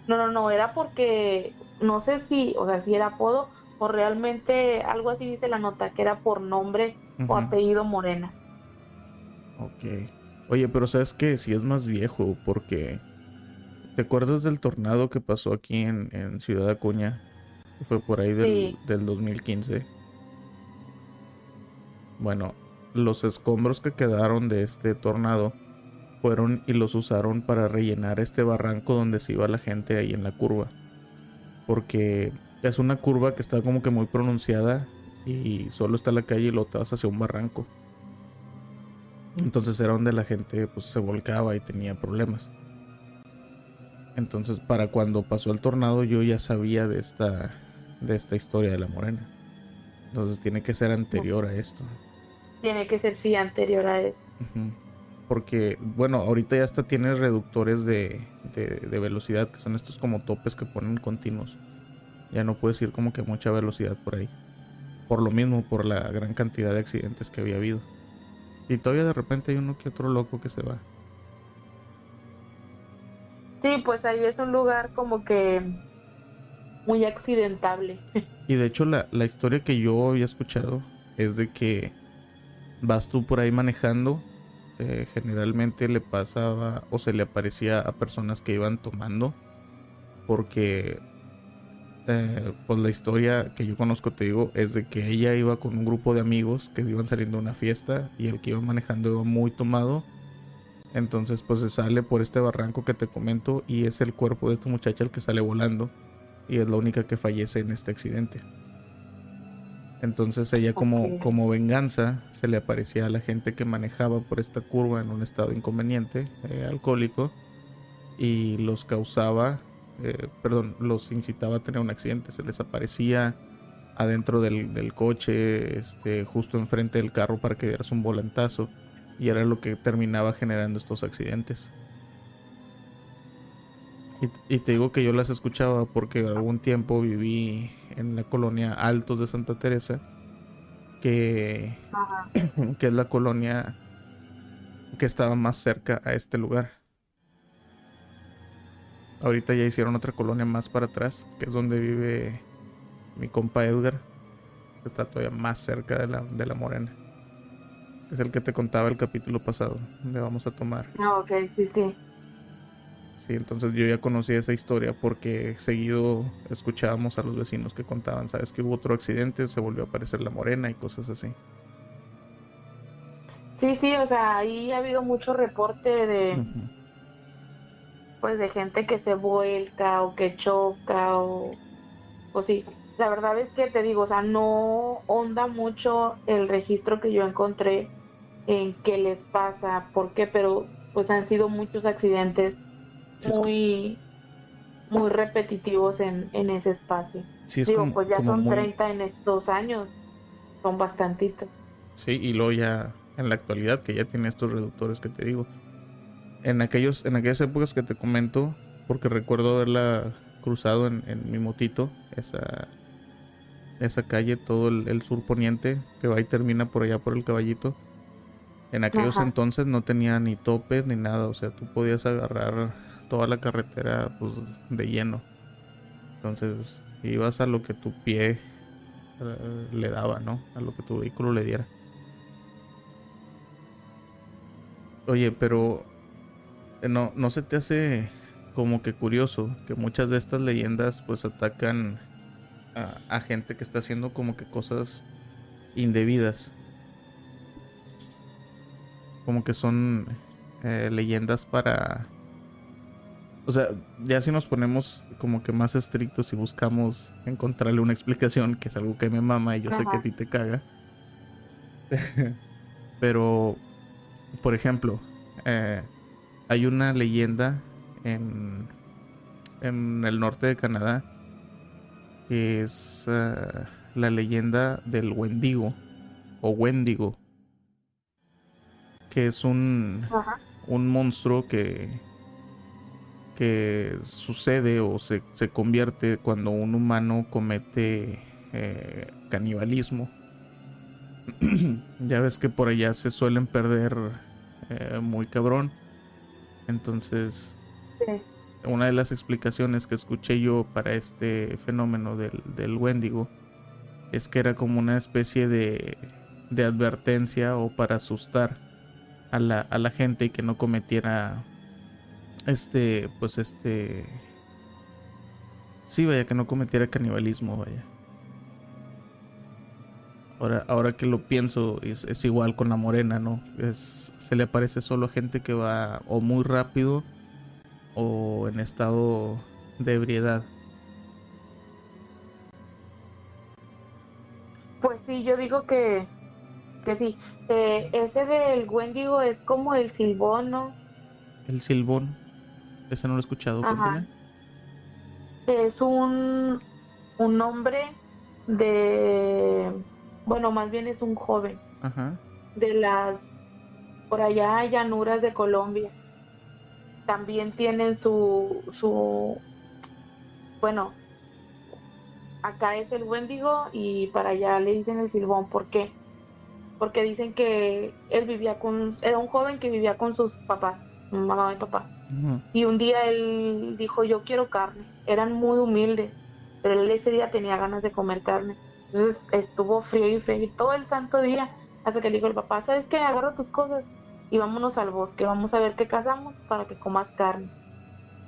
[SPEAKER 3] No, no, no, era porque no sé si, o sea, si era apodo o realmente algo así dice la nota, que era por nombre o
[SPEAKER 2] Ujú.
[SPEAKER 3] apellido Morena.
[SPEAKER 2] Ok. Oye, pero ¿sabes qué? Si es más viejo, porque ¿te acuerdas del tornado que pasó aquí en Ciudad Acuña? Que fue por ahí
[SPEAKER 3] Sí,
[SPEAKER 2] del 2015. Bueno, los escombros que quedaron de este tornado fueron y los usaron para rellenar este barranco donde se iba la gente ahí en la curva. Porque es una curva que está como que muy pronunciada y solo está la calle y lo te vas hacia un barranco. Entonces era donde la gente pues se volcaba y tenía problemas. Entonces para cuando pasó el tornado yo ya sabía de esta historia de la morena. Entonces tiene que ser
[SPEAKER 3] no,
[SPEAKER 2] anterior a esto.
[SPEAKER 3] tiene que ser sí anterior a eso.
[SPEAKER 2] Ujú. Porque, bueno, ahorita ya hasta tiene reductores de velocidad, que son estos como topes que ponen continuos. Ya no puedes ir como que a mucha velocidad por ahí. Por lo mismo, por la gran cantidad de accidentes que había habido. Y todavía de repente hay uno que otro loco que se va.
[SPEAKER 3] Sí, pues ahí es un lugar como que muy accidentable.
[SPEAKER 2] Y de hecho la historia que yo había escuchado es de que vas tú por ahí manejando. Generalmente le pasaba o se le aparecía a personas que iban tomando. Porque pues la historia que yo conozco, te digo, es de que ella iba con un grupo de amigos que iban saliendo a una fiesta y el que iba manejando iba muy tomado. Entonces pues se sale por este barranco que te comento y es el cuerpo de esta muchacha el que sale volando y es la única que fallece en este accidente. Entonces ella
[SPEAKER 3] Ok.
[SPEAKER 2] como venganza se le aparecía a la gente que manejaba por esta curva en un estado inconveniente, alcohólico, y los causaba, perdón, los incitaba a tener un accidente. Se les aparecía adentro del coche, justo enfrente del carro para que dieras un volantazo. Y era lo que terminaba generando estos accidentes. Y te digo que yo las escuchaba porque algún tiempo viví en la colonia Altos de Santa Teresa, que,
[SPEAKER 3] Ajá.
[SPEAKER 2] que es la colonia que estaba más cerca a este lugar. Ahorita ya hicieron otra colonia más para atrás, que es donde vive mi compa Edgar, que está todavía más cerca de la Morena. Es el que te contaba el capítulo pasado, donde vamos a tomar.
[SPEAKER 3] Ah, ok, sí, sí.
[SPEAKER 2] Sí, entonces yo ya conocía esa historia porque seguido escuchábamos a los vecinos que contaban, sabes que hubo otro accidente, se volvió a aparecer la Morena y cosas así.
[SPEAKER 3] Sí, sí, o sea, ahí ha habido mucho reporte de,
[SPEAKER 2] Ujú.
[SPEAKER 3] pues, de gente que se vuelca o que choca o sí. La verdad es que te digo, o sea, no honda mucho el registro que yo encontré en qué les pasa, por qué, pero pues han sido muchos accidentes
[SPEAKER 2] Sí,
[SPEAKER 3] muy, muy repetitivos en ese espacio.
[SPEAKER 2] sí es
[SPEAKER 3] Digo, pues ya
[SPEAKER 2] como
[SPEAKER 3] son
[SPEAKER 2] muy...
[SPEAKER 3] 30 en estos años, son bastantitos.
[SPEAKER 2] Sí, y luego ya en la actualidad que ya tiene estos reductores que te digo. En aquellas épocas que te comento, porque recuerdo haberla cruzado en mi motito, esa calle, todo el sur poniente, que va y termina por allá por el Caballito. En aquellos
[SPEAKER 3] Ajá.
[SPEAKER 2] entonces no tenía ni topes ni nada, o sea, tú podías agarrar toda la carretera pues de lleno. Entonces ibas a lo que tu pie le daba, ¿no? A lo que tu vehículo le diera. Oye, pero no se te hace como que curioso que muchas de estas leyendas pues atacan a gente que está haciendo como que cosas indebidas, como que son leyendas O sea, ya si nos ponemos como que más estrictos y buscamos encontrarle una explicación, que es algo que me mama y yo sé que a
[SPEAKER 3] Ajá.
[SPEAKER 2] ti te caga. Pero, por ejemplo, eh, hay una leyenda en, en el norte de Canadá que es la leyenda del Wendigo o Wendigo, que es
[SPEAKER 3] Ajá.
[SPEAKER 2] un monstruo que sucede o se convierte cuando un humano comete canibalismo. Ya ves que por allá se suelen perder muy cabrón. Entonces,
[SPEAKER 3] Sí.
[SPEAKER 2] una de las explicaciones que escuché yo para este fenómeno del Wendigo es que era como una especie de advertencia o para asustar a la gente y que no cometiera pues sí, vaya, que no cometiera canibalismo, vaya. Ahora que lo pienso, es igual con la morena, ¿no? Se le aparece solo a gente que va o muy rápido o en estado de ebriedad.
[SPEAKER 3] Pues sí, yo digo que sí. Ese del Wendigo es como el silbón, ¿no?
[SPEAKER 2] El silbón, ese no lo he escuchado,
[SPEAKER 3] Ajá.
[SPEAKER 2] cuéntame.
[SPEAKER 3] Es un hombre de, bueno, más bien es un joven
[SPEAKER 2] Ajá.
[SPEAKER 3] de las, por allá, llanuras de Colombia. También tienen bueno, acá es el Wendigo y para allá le dicen el Silbón. ¿Por qué? Porque dicen que era un joven que vivía con sus papás, mamá y papá.
[SPEAKER 2] Ujú.
[SPEAKER 3] Y un día él dijo, yo quiero carne. Eran muy humildes, pero él ese día tenía ganas de comer carne. Entonces estuvo frío y frío todo el santo día hasta que le dijo el papá, ¿sabes qué? Agarra tus cosas y vámonos al bosque, vamos a ver qué cazamos para que comas carne.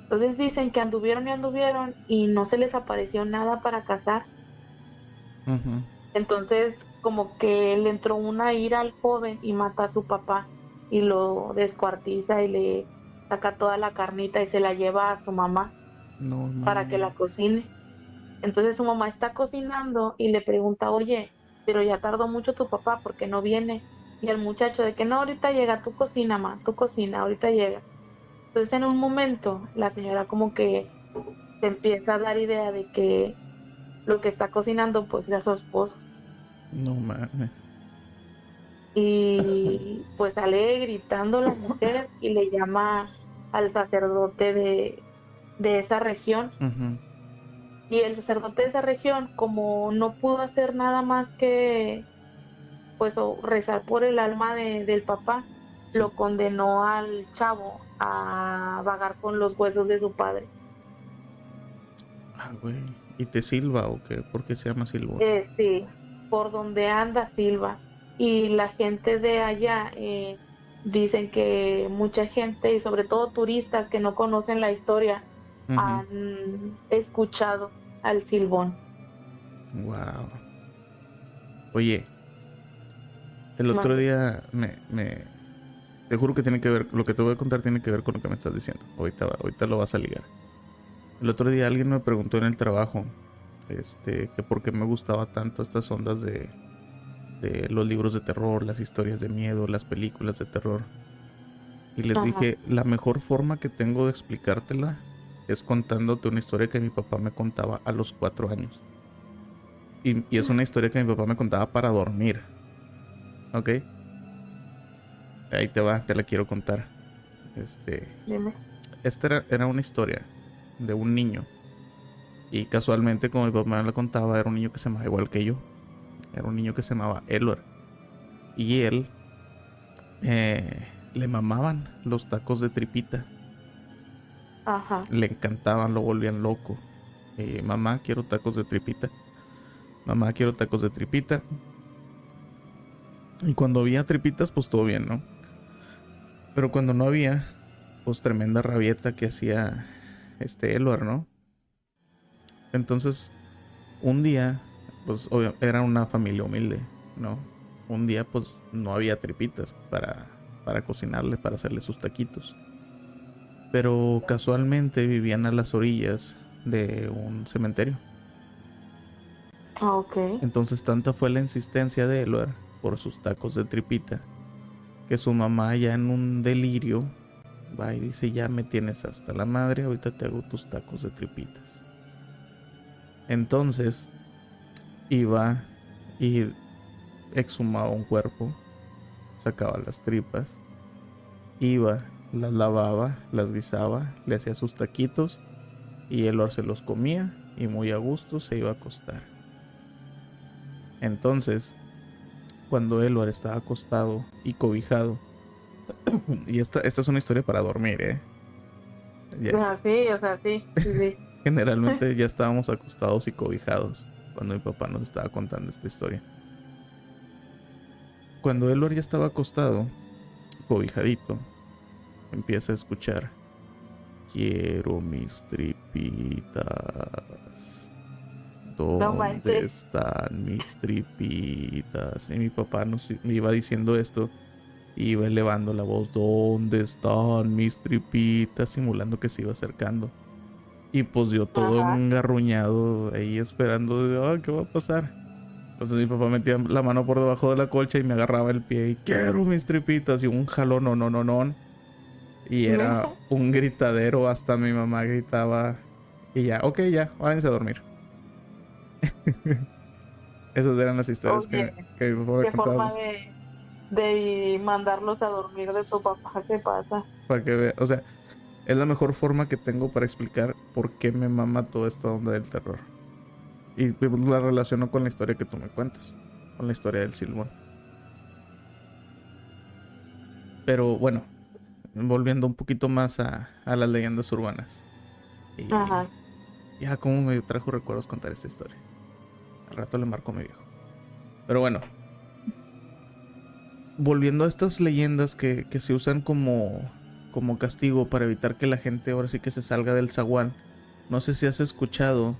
[SPEAKER 3] Entonces dicen que anduvieron y no se les apareció nada para cazar.
[SPEAKER 2] Ujú.
[SPEAKER 3] Entonces como que le entró una ira al joven y mata a su papá y lo descuartiza y le saca toda la carnita y se la lleva a su mamá
[SPEAKER 2] No
[SPEAKER 3] para que la
[SPEAKER 2] mames.
[SPEAKER 3] cocine. Entonces su mamá está cocinando y le pregunta, oye, pero ya tardó mucho tu papá, ¿por qué no viene? Y el muchacho de que no, ahorita llega, tu cocina, ma, tu cocina, ahorita llega. Entonces en un momento la señora como que se empieza a dar idea de que lo que está cocinando pues es a su esposo.
[SPEAKER 2] No mames.
[SPEAKER 3] Y pues sale gritando la mujer y le llama al sacerdote de esa región.
[SPEAKER 2] Ujú.
[SPEAKER 3] Y el sacerdote de esa región, como no pudo hacer nada más que pues o rezar por el alma del papá,
[SPEAKER 2] Sí.
[SPEAKER 3] lo condenó al chavo a vagar con los huesos de su padre.
[SPEAKER 2] Ah, güey. ¿Y te silba o qué? ¿Por qué se llama silbón?
[SPEAKER 3] Sí, por donde anda Silva. Y la gente de allá dicen que mucha gente, y sobre todo turistas que no conocen la historia,
[SPEAKER 2] Ujú.
[SPEAKER 3] han escuchado al silbón.
[SPEAKER 2] Wow. Oye, el otro
[SPEAKER 3] Mande.
[SPEAKER 2] día te juro que tiene que ver, lo que te voy a contar tiene que ver con lo que me estás diciendo. Ahorita lo vas a ligar. El otro día alguien me preguntó en el trabajo, que por qué me gustaba tanto estas ondas de los libros de terror, las historias de miedo, las películas de terror. Y les
[SPEAKER 3] Ajá.
[SPEAKER 2] dije, la mejor forma que tengo de explicártela es contándote una historia que mi papá me contaba a los 4 años. Y es una historia que mi papá me contaba para dormir. ¿Ok? Ahí te va, te la quiero contar. Este,
[SPEAKER 3] Dime.
[SPEAKER 2] esta era una historia de un niño. Y casualmente, como mi papá me la contaba, era un niño que se llamaba igual que yo. Era un niño que se llamaba Elor. Y él le mamaban los tacos de tripita.
[SPEAKER 3] Ajá.
[SPEAKER 2] Le encantaban, lo volvían loco. Mamá, quiero tacos de tripita. Mamá, quiero tacos de tripita. Y cuando había tripitas, pues todo bien, ¿no? Pero cuando no había, pues tremenda rabieta que hacía Elor, ¿no? Entonces, un día, pues era una familia humilde, ¿no? Un día, pues no había tripitas para cocinarle, para hacerle sus taquitos. pero casualmente vivían a las orillas de un cementerio.
[SPEAKER 3] Ok.
[SPEAKER 2] Entonces tanta fue la insistencia de Eluard por sus tacos de tripita que su mamá, ya en un delirio, va y dice: ya me tienes hasta la madre, ahorita te hago tus tacos de tripitas. Entonces iba y exhumaba un cuerpo, sacaba las tripas, iba, las lavaba, las guisaba, le hacía sus taquitos y Eluard se los comía y muy a gusto se iba a acostar. Entonces, cuando Eluard estaba acostado y cobijado, y esta es una historia para dormir, ya,
[SPEAKER 3] Sí, o sea, sí, sí.
[SPEAKER 2] generalmente ya estábamos acostados y cobijados cuando mi papá nos estaba contando esta historia. Cuando Eluard ya estaba acostado, cobijadito, empieza a escuchar: quiero mis tripitas.
[SPEAKER 3] No
[SPEAKER 2] ¿Dónde
[SPEAKER 3] manches.
[SPEAKER 2] están mis tripitas? Y mi papá me iba diciendo esto, y iba elevando la voz: ¿dónde están mis tripitas? Simulando que se iba acercando. Y pues yo todo
[SPEAKER 3] Ajá.
[SPEAKER 2] engarruñado ahí esperando, ¿qué va a pasar? Entonces mi papá metía la mano por debajo de la colcha y me agarraba el pie y: quiero mis tripitas. Y un jalón, no, no, no, no. Y era
[SPEAKER 3] Neta.
[SPEAKER 2] un gritadero, hasta mi mamá gritaba. Y ya, ok, ya, váyanse a dormir. Esas eran las historias
[SPEAKER 3] Oye,
[SPEAKER 2] que mi papá me
[SPEAKER 3] qué
[SPEAKER 2] contaba.
[SPEAKER 3] forma de mandarlos a dormir de tu papá, ¿qué pasa?
[SPEAKER 2] Para que vea, o sea, es la mejor forma que tengo para explicar por qué me mama toda esta onda del terror. Y pues la relaciono con la historia que tú me cuentas, con la historia del Silbón. Pero bueno, volviendo un poquito más a las leyendas urbanas. Y
[SPEAKER 3] Ajá.
[SPEAKER 2] ya como me trajo recuerdos contar esta historia. Al rato le marco a mi viejo. Pero bueno, volviendo a estas leyendas que se usan como castigo para evitar que la gente ahora sí que se salga del zaguán. No sé si has escuchado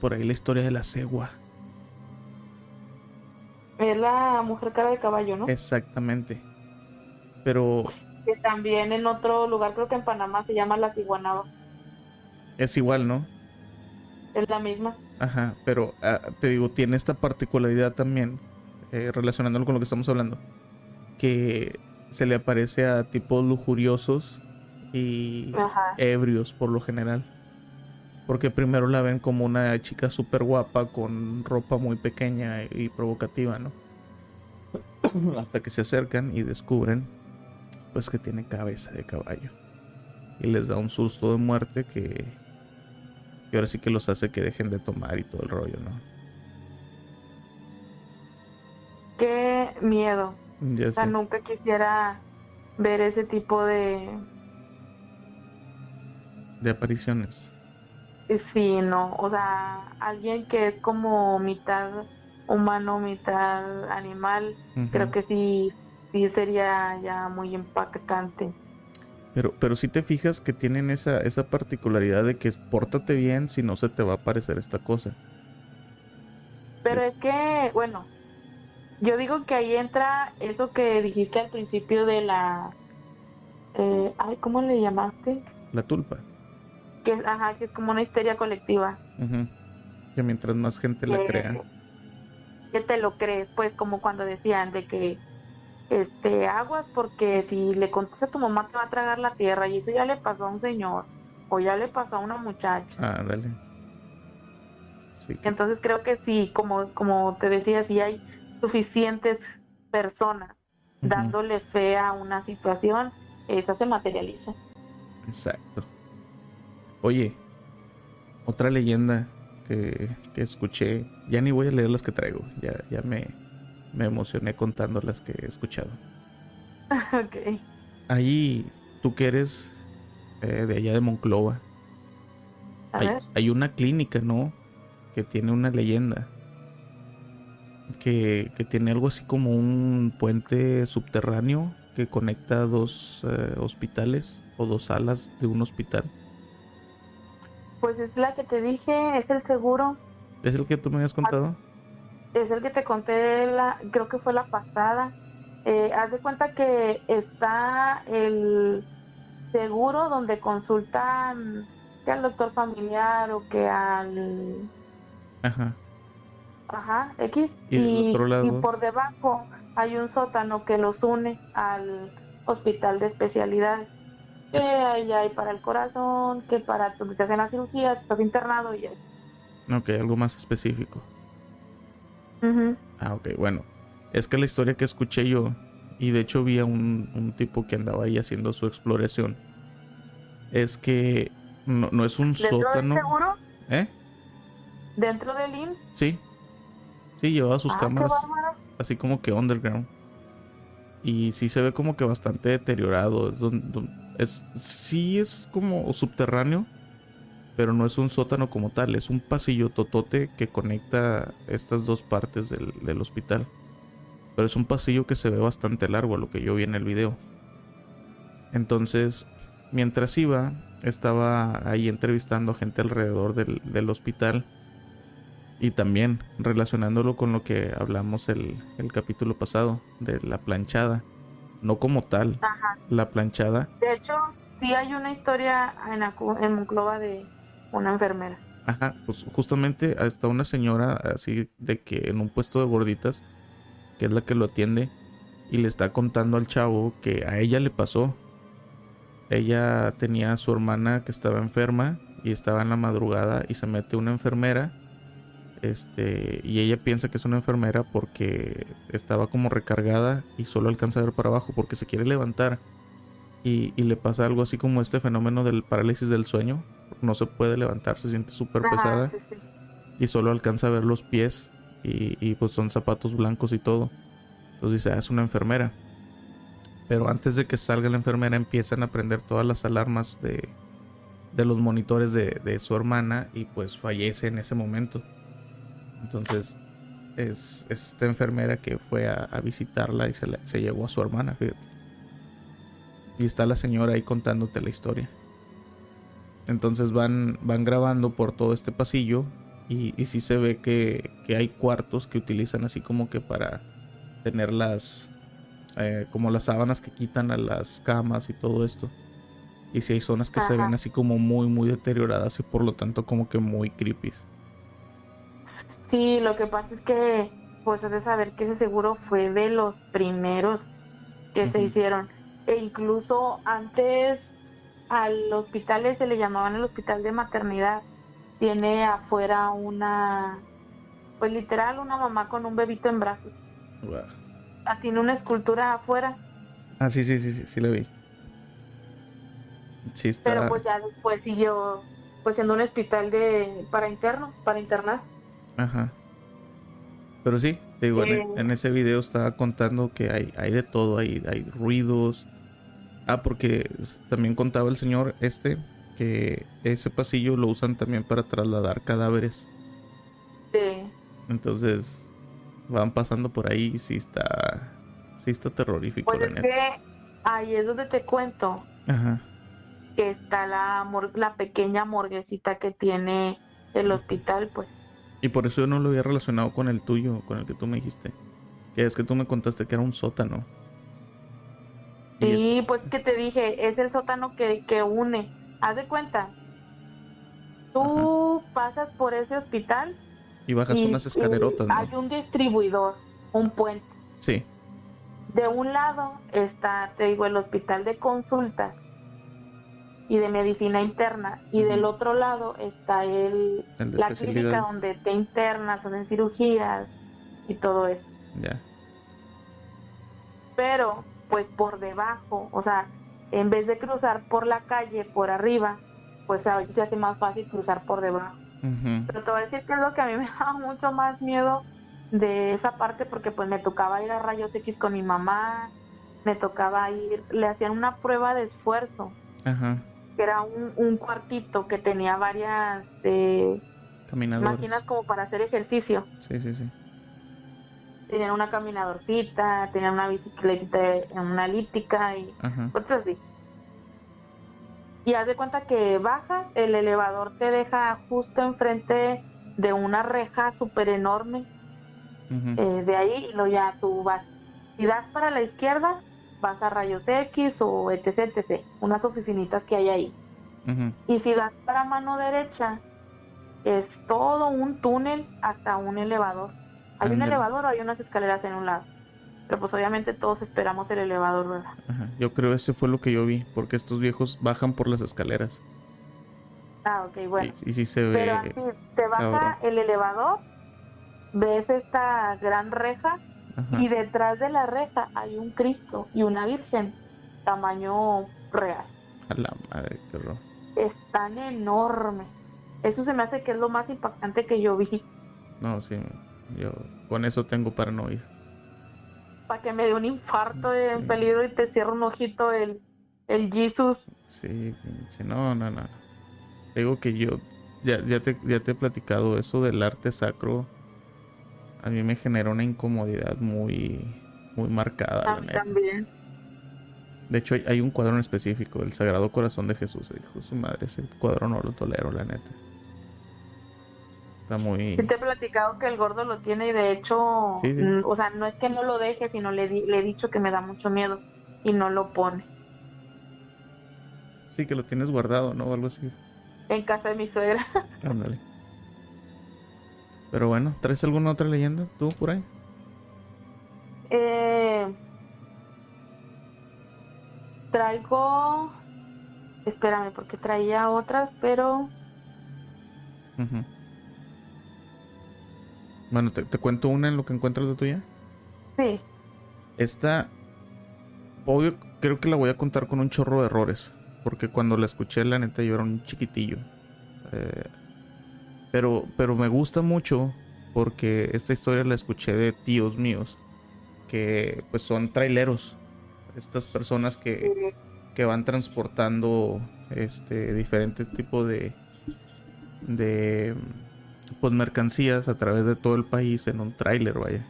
[SPEAKER 2] por ahí la historia de la cegua.
[SPEAKER 3] Es la mujer cara de caballo, ¿no?
[SPEAKER 2] Exactamente. Pero
[SPEAKER 3] Que también en otro lugar, creo que en Panamá, se llama la ciguanaba.
[SPEAKER 2] es igual, ¿no?
[SPEAKER 3] Es la misma.
[SPEAKER 2] Ajá, pero te digo, tiene esta particularidad también, relacionándolo con lo que estamos hablando, que se le aparece a tipos lujuriosos y
[SPEAKER 3] Ajá.
[SPEAKER 2] ebrios por lo general. Porque primero la ven como una chica súper guapa con ropa muy pequeña y provocativa, ¿no? Hasta que se acercan y descubren pues que tiene cabeza de caballo. Y les da un susto de muerte que ahora sí que los hace que dejen de tomar y todo el rollo, ¿no?
[SPEAKER 3] Qué miedo.
[SPEAKER 2] Ya
[SPEAKER 3] O sea,
[SPEAKER 2] sé.
[SPEAKER 3] nunca quisiera ver ese tipo
[SPEAKER 2] De apariciones.
[SPEAKER 3] sí, no. O sea, alguien que es como mitad humano, mitad animal, creo
[SPEAKER 2] Ujú.
[SPEAKER 3] que sí, sí sería ya muy impactante.
[SPEAKER 2] Pero si te fijas que tienen esa particularidad de que pórtate bien, si no se te va a aparecer esta cosa.
[SPEAKER 3] Pero
[SPEAKER 2] Es
[SPEAKER 3] es que, bueno, yo digo que ahí entra eso que dijiste al principio de ay, ¿cómo le llamaste?
[SPEAKER 2] la tulpa.
[SPEAKER 3] Ajá, que es como una histeria colectiva,
[SPEAKER 2] Ujú. Que mientras más gente la crea.
[SPEAKER 3] que, que te lo crees, pues como cuando decían de que, aguas porque si le contas a tu mamá te va a tragar la tierra y eso ya le pasó a un señor o ya le pasó a una muchacha.
[SPEAKER 2] Ah, dale. Sí que.
[SPEAKER 3] Entonces creo que sí, como te decía, si hay suficientes personas
[SPEAKER 2] Ujú.
[SPEAKER 3] dándole fe a una situación, esa se materializa.
[SPEAKER 2] Exacto. Oye, otra leyenda que escuché. Ya ni voy a leer las que traigo. Ya me emocioné contando las que he escuchado.
[SPEAKER 3] Ok,
[SPEAKER 2] Ahí, tú que eres de allá de Monclova,
[SPEAKER 3] a
[SPEAKER 2] hay,
[SPEAKER 3] ver.
[SPEAKER 2] hay una clínica, ¿no? Que tiene una leyenda. Que tiene algo así como un puente subterráneo que conecta dos hospitales o dos salas de un hospital.
[SPEAKER 3] Pues es la que te dije, es el seguro,
[SPEAKER 2] ¿Es el que tú me habías contado?
[SPEAKER 3] es el que te conté, creo que fue la pasada. Haz de cuenta que está seguro donde consultan que al doctor familiar o que al
[SPEAKER 2] Ajá.
[SPEAKER 3] X,
[SPEAKER 2] Y del otro
[SPEAKER 3] y
[SPEAKER 2] lado.
[SPEAKER 3] por debajo hay un sótano que los une al hospital de especialidades, que ahí hay para el corazón, que para donde te hacen la cirugía, estás internado y eso.
[SPEAKER 2] Ok, algo más específico.
[SPEAKER 3] Ujú.
[SPEAKER 2] Ah, ok, bueno. Es que la historia que escuché yo, y de hecho vi a un tipo que andaba ahí haciendo su exploración, es que no es un
[SPEAKER 3] ¿Dentro del
[SPEAKER 2] sótano.
[SPEAKER 3] seguro?
[SPEAKER 2] ¿Eh?
[SPEAKER 3] ¿Dentro del IMSS?
[SPEAKER 2] Sí, sí, llevaba sus
[SPEAKER 3] Ah, qué
[SPEAKER 2] cámaras
[SPEAKER 3] bárbaro.
[SPEAKER 2] así como que underground. Y sí se ve como que bastante deteriorado. Sí es como subterráneo, pero no es un sótano como tal. Es un pasillo totote que conecta estas dos partes del hospital. Pero es un pasillo que se ve bastante largo a lo que yo vi en el video. Entonces, mientras iba, estaba ahí entrevistando a gente alrededor del hospital. Y también relacionándolo con lo que hablamos el capítulo pasado, de la planchada. No como tal,
[SPEAKER 3] Ajá.
[SPEAKER 2] la planchada.
[SPEAKER 3] De hecho, sí hay una historia en Monclova de una enfermera.
[SPEAKER 2] Ajá, pues justamente está una señora así de que en un puesto de gorditas, que es la que lo atiende, y le está contando al chavo que a ella le pasó. Ella tenía a su hermana que estaba enferma y estaba en la madrugada y se mete una enfermera. Y ella piensa que es una enfermera porque estaba como recargada y solo alcanza a ver para abajo porque se quiere levantar y le pasa algo así como este fenómeno del parálisis del sueño. No se puede levantar, se siente súper
[SPEAKER 3] Ajá,
[SPEAKER 2] pesada
[SPEAKER 3] sí, sí.
[SPEAKER 2] y solo alcanza a ver los pies y pues son zapatos blancos y todo. Entonces dice, es una enfermera. Pero antes de que salga la enfermera empiezan a prender todas las alarmas de los monitores de su hermana y pues fallece en ese momento. Entonces es esta enfermera que fue a visitarla y se llevó a su hermana, fíjate. Y está la señora ahí contándote la historia. Entonces van grabando por todo este pasillo y sí se ve que hay cuartos que utilizan así como que para tener como las sábanas que quitan a las camas y todo esto. Y sí hay zonas que se
[SPEAKER 3] Ajá.
[SPEAKER 2] ven así como muy muy deterioradas y por lo tanto como que muy creepy.
[SPEAKER 3] Sí, lo que pasa es que, pues, has de saber que ese seguro fue de los primeros que se
[SPEAKER 2] Uh-huh.
[SPEAKER 3] hicieron. E incluso antes al hospital se le llamaban el hospital de maternidad. Tiene afuera pues literal, una mamá con un bebito en brazos.
[SPEAKER 2] Wow.
[SPEAKER 3] Ah, tiene una escultura afuera,
[SPEAKER 2] Ah, sí la vi. Sí
[SPEAKER 3] pero
[SPEAKER 2] está.
[SPEAKER 3] pues ya después siguió pues siendo un hospital para internos, para internar.
[SPEAKER 2] Ajá. Pero sí, te digo,
[SPEAKER 3] Eh,
[SPEAKER 2] en ese video estaba contando que hay de todo, hay ruidos. Ah, porque también contaba el señor que ese pasillo lo usan también para trasladar cadáveres.
[SPEAKER 3] de,
[SPEAKER 2] Entonces van pasando por ahí y sí está terrorífico,
[SPEAKER 3] pues
[SPEAKER 2] la
[SPEAKER 3] es
[SPEAKER 2] neta.
[SPEAKER 3] que ahí es donde te cuento
[SPEAKER 2] Ajá.
[SPEAKER 3] que está la pequeña morguecita que tiene el hospital, pues.
[SPEAKER 2] Y por eso yo no lo había relacionado con el tuyo, con el que tú me dijiste. Que es que tú me contaste que era un sótano. Y es.
[SPEAKER 3] Sí, pues que te dije, es el sótano que une. Haz de cuenta,
[SPEAKER 2] Ajá.
[SPEAKER 3] tú pasas por ese hospital
[SPEAKER 2] Y bajas unas
[SPEAKER 3] y
[SPEAKER 2] escalerotas, ¿no?
[SPEAKER 3] hay un distribuidor, un puente.
[SPEAKER 2] Sí.
[SPEAKER 3] De un lado está, te digo, el hospital de consultas y de medicina interna, y del otro lado está
[SPEAKER 2] El de
[SPEAKER 3] la clínica
[SPEAKER 2] especialidades.
[SPEAKER 3] donde te internas, hacen cirugías y todo eso.
[SPEAKER 2] Ya.
[SPEAKER 3] Pero, pues por debajo, o sea, en vez de cruzar por la calle, por arriba, pues a veces se hace más fácil cruzar por debajo.
[SPEAKER 2] Uh-huh.
[SPEAKER 3] Pero te voy a decir que es lo que a mí me daba mucho más miedo de esa parte, porque pues me tocaba ir a rayos X con mi mamá, me tocaba le hacían una prueba de esfuerzo,
[SPEAKER 2] Ajá.
[SPEAKER 3] que era un cuartito que tenía varias
[SPEAKER 2] Caminadores.
[SPEAKER 3] máquinas como para hacer ejercicio.
[SPEAKER 2] Sí.
[SPEAKER 3] Tenían una caminadorcita, tenían una bicicleta, una elíptica y
[SPEAKER 2] Ajá.
[SPEAKER 3] cosas así. Y haz de cuenta que bajas, el elevador te deja justo enfrente de una reja súper enorme.
[SPEAKER 2] Uh-huh.
[SPEAKER 3] De ahí y luego ya tú vas. Si das para la izquierda, vas a Rayos X o etc, unas oficinitas que hay ahí.
[SPEAKER 2] Ujú.
[SPEAKER 3] Y si das para mano derecha, es todo un túnel hasta un elevador. Hay un
[SPEAKER 2] Ándale.
[SPEAKER 3] elevador o hay unas escaleras en un lado. Pero pues obviamente todos esperamos el elevador, ¿verdad?
[SPEAKER 2] Ajá. Yo creo ese fue lo que yo vi, porque estos viejos bajan por las escaleras.
[SPEAKER 3] Ah, ok, bueno.
[SPEAKER 2] Y sí se
[SPEAKER 3] Pero
[SPEAKER 2] ve.
[SPEAKER 3] así, te baja
[SPEAKER 2] cabrón.
[SPEAKER 3] el elevador, ves esta gran reja
[SPEAKER 2] Ajá.
[SPEAKER 3] y detrás de la reja hay un Cristo y una Virgen, tamaño real.
[SPEAKER 2] A la madre, qué horror.
[SPEAKER 3] Están enormes. Eso se me hace que es lo más impactante que yo vi.
[SPEAKER 2] No, sí, yo con eso tengo para no ir.
[SPEAKER 3] Para que me dé un infarto en
[SPEAKER 2] Sí.
[SPEAKER 3] peligro y te cierre un ojito el Jesus.
[SPEAKER 2] Sí, pinche, no. Digo que yo ya te he platicado eso del arte sacro. A mí me genera una incomodidad muy marcada,
[SPEAKER 3] A
[SPEAKER 2] la
[SPEAKER 3] mí
[SPEAKER 2] neta.
[SPEAKER 3] también.
[SPEAKER 2] De hecho, hay un cuadro en específico, el Sagrado Corazón de Jesús. Hijo de su madre, ese cuadro no lo tolero, la neta. Está muy...
[SPEAKER 3] Sí te he platicado que el gordo lo tiene y de hecho,
[SPEAKER 2] Sí.
[SPEAKER 3] o sea, no es que no lo deje, sino le he dicho que me da mucho miedo y no lo pone.
[SPEAKER 2] Sí, que lo tienes guardado, ¿no? O algo así.
[SPEAKER 3] En casa de mi suegra.
[SPEAKER 2] Ándale. Pero bueno, ¿traes alguna otra leyenda tú por ahí?
[SPEAKER 3] Traigo, espérame, porque traía otras, pero
[SPEAKER 2] Ujú. Bueno, te cuento una en lo que encuentras de tuya.
[SPEAKER 3] sí.
[SPEAKER 2] Esta, obvio, creo que la voy a contar con un chorro de errores. Porque cuando la escuché, la neta, yo era un chiquitillo. Pero me gusta mucho porque esta historia la escuché de tíos míos. Que pues son traileros. Estas personas que van transportando diferentes tipos de pues mercancías a través de todo el país en un tráiler, vaya.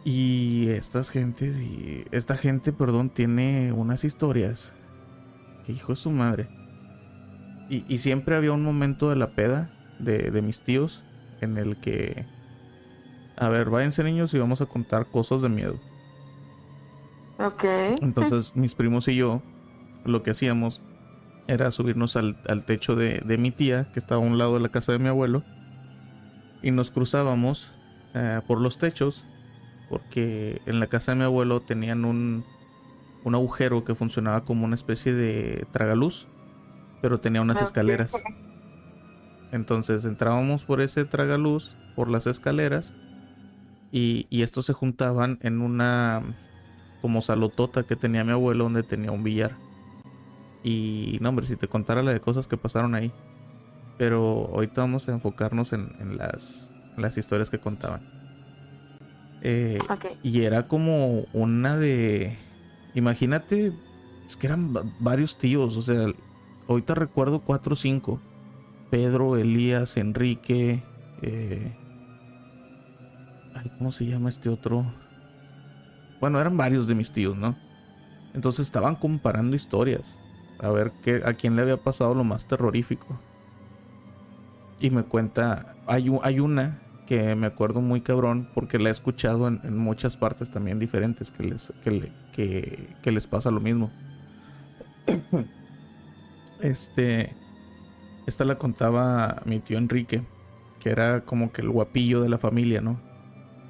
[SPEAKER 2] Y esta gente, perdón, tiene unas historias que hijo de su madre. Y siempre había un momento de la peda de mis tíos en el que, a ver, váyanse niños y vamos a contar cosas de miedo.
[SPEAKER 3] Ok.
[SPEAKER 2] Entonces mis primos y yo lo que hacíamos era subirnos al techo de mi tía, que estaba a un lado de la casa de mi abuelo, y nos cruzábamos por los techos, porque en la casa de mi abuelo tenían un agujero que funcionaba como una especie de tragaluz, pero tenía unas
[SPEAKER 3] Ok.
[SPEAKER 2] escaleras. Entonces entrábamos por ese tragaluz, por las escaleras, y estos se juntaban en una como salotota que tenía mi abuelo, donde tenía un billar. Y no, hombre, si te contara la de cosas que pasaron ahí. Pero ahorita vamos a enfocarnos en las historias que contaban.
[SPEAKER 3] Ok.
[SPEAKER 2] Y era como una de... Imagínate, es que eran varios tíos, o sea, ahorita recuerdo 4 o 5. Pedro, Elías, Enrique... Ay, ¿cómo se llama este otro? Bueno, eran varios de mis tíos, ¿no? Entonces estaban comparando historias. A ver a quién le había pasado lo más terrorífico. Y me cuenta, hay una que me acuerdo muy cabrón porque la he escuchado en muchas partes también diferentes que les pasa lo mismo. Esta la contaba mi tío Enrique, que era como que el guapillo de la familia, ¿no?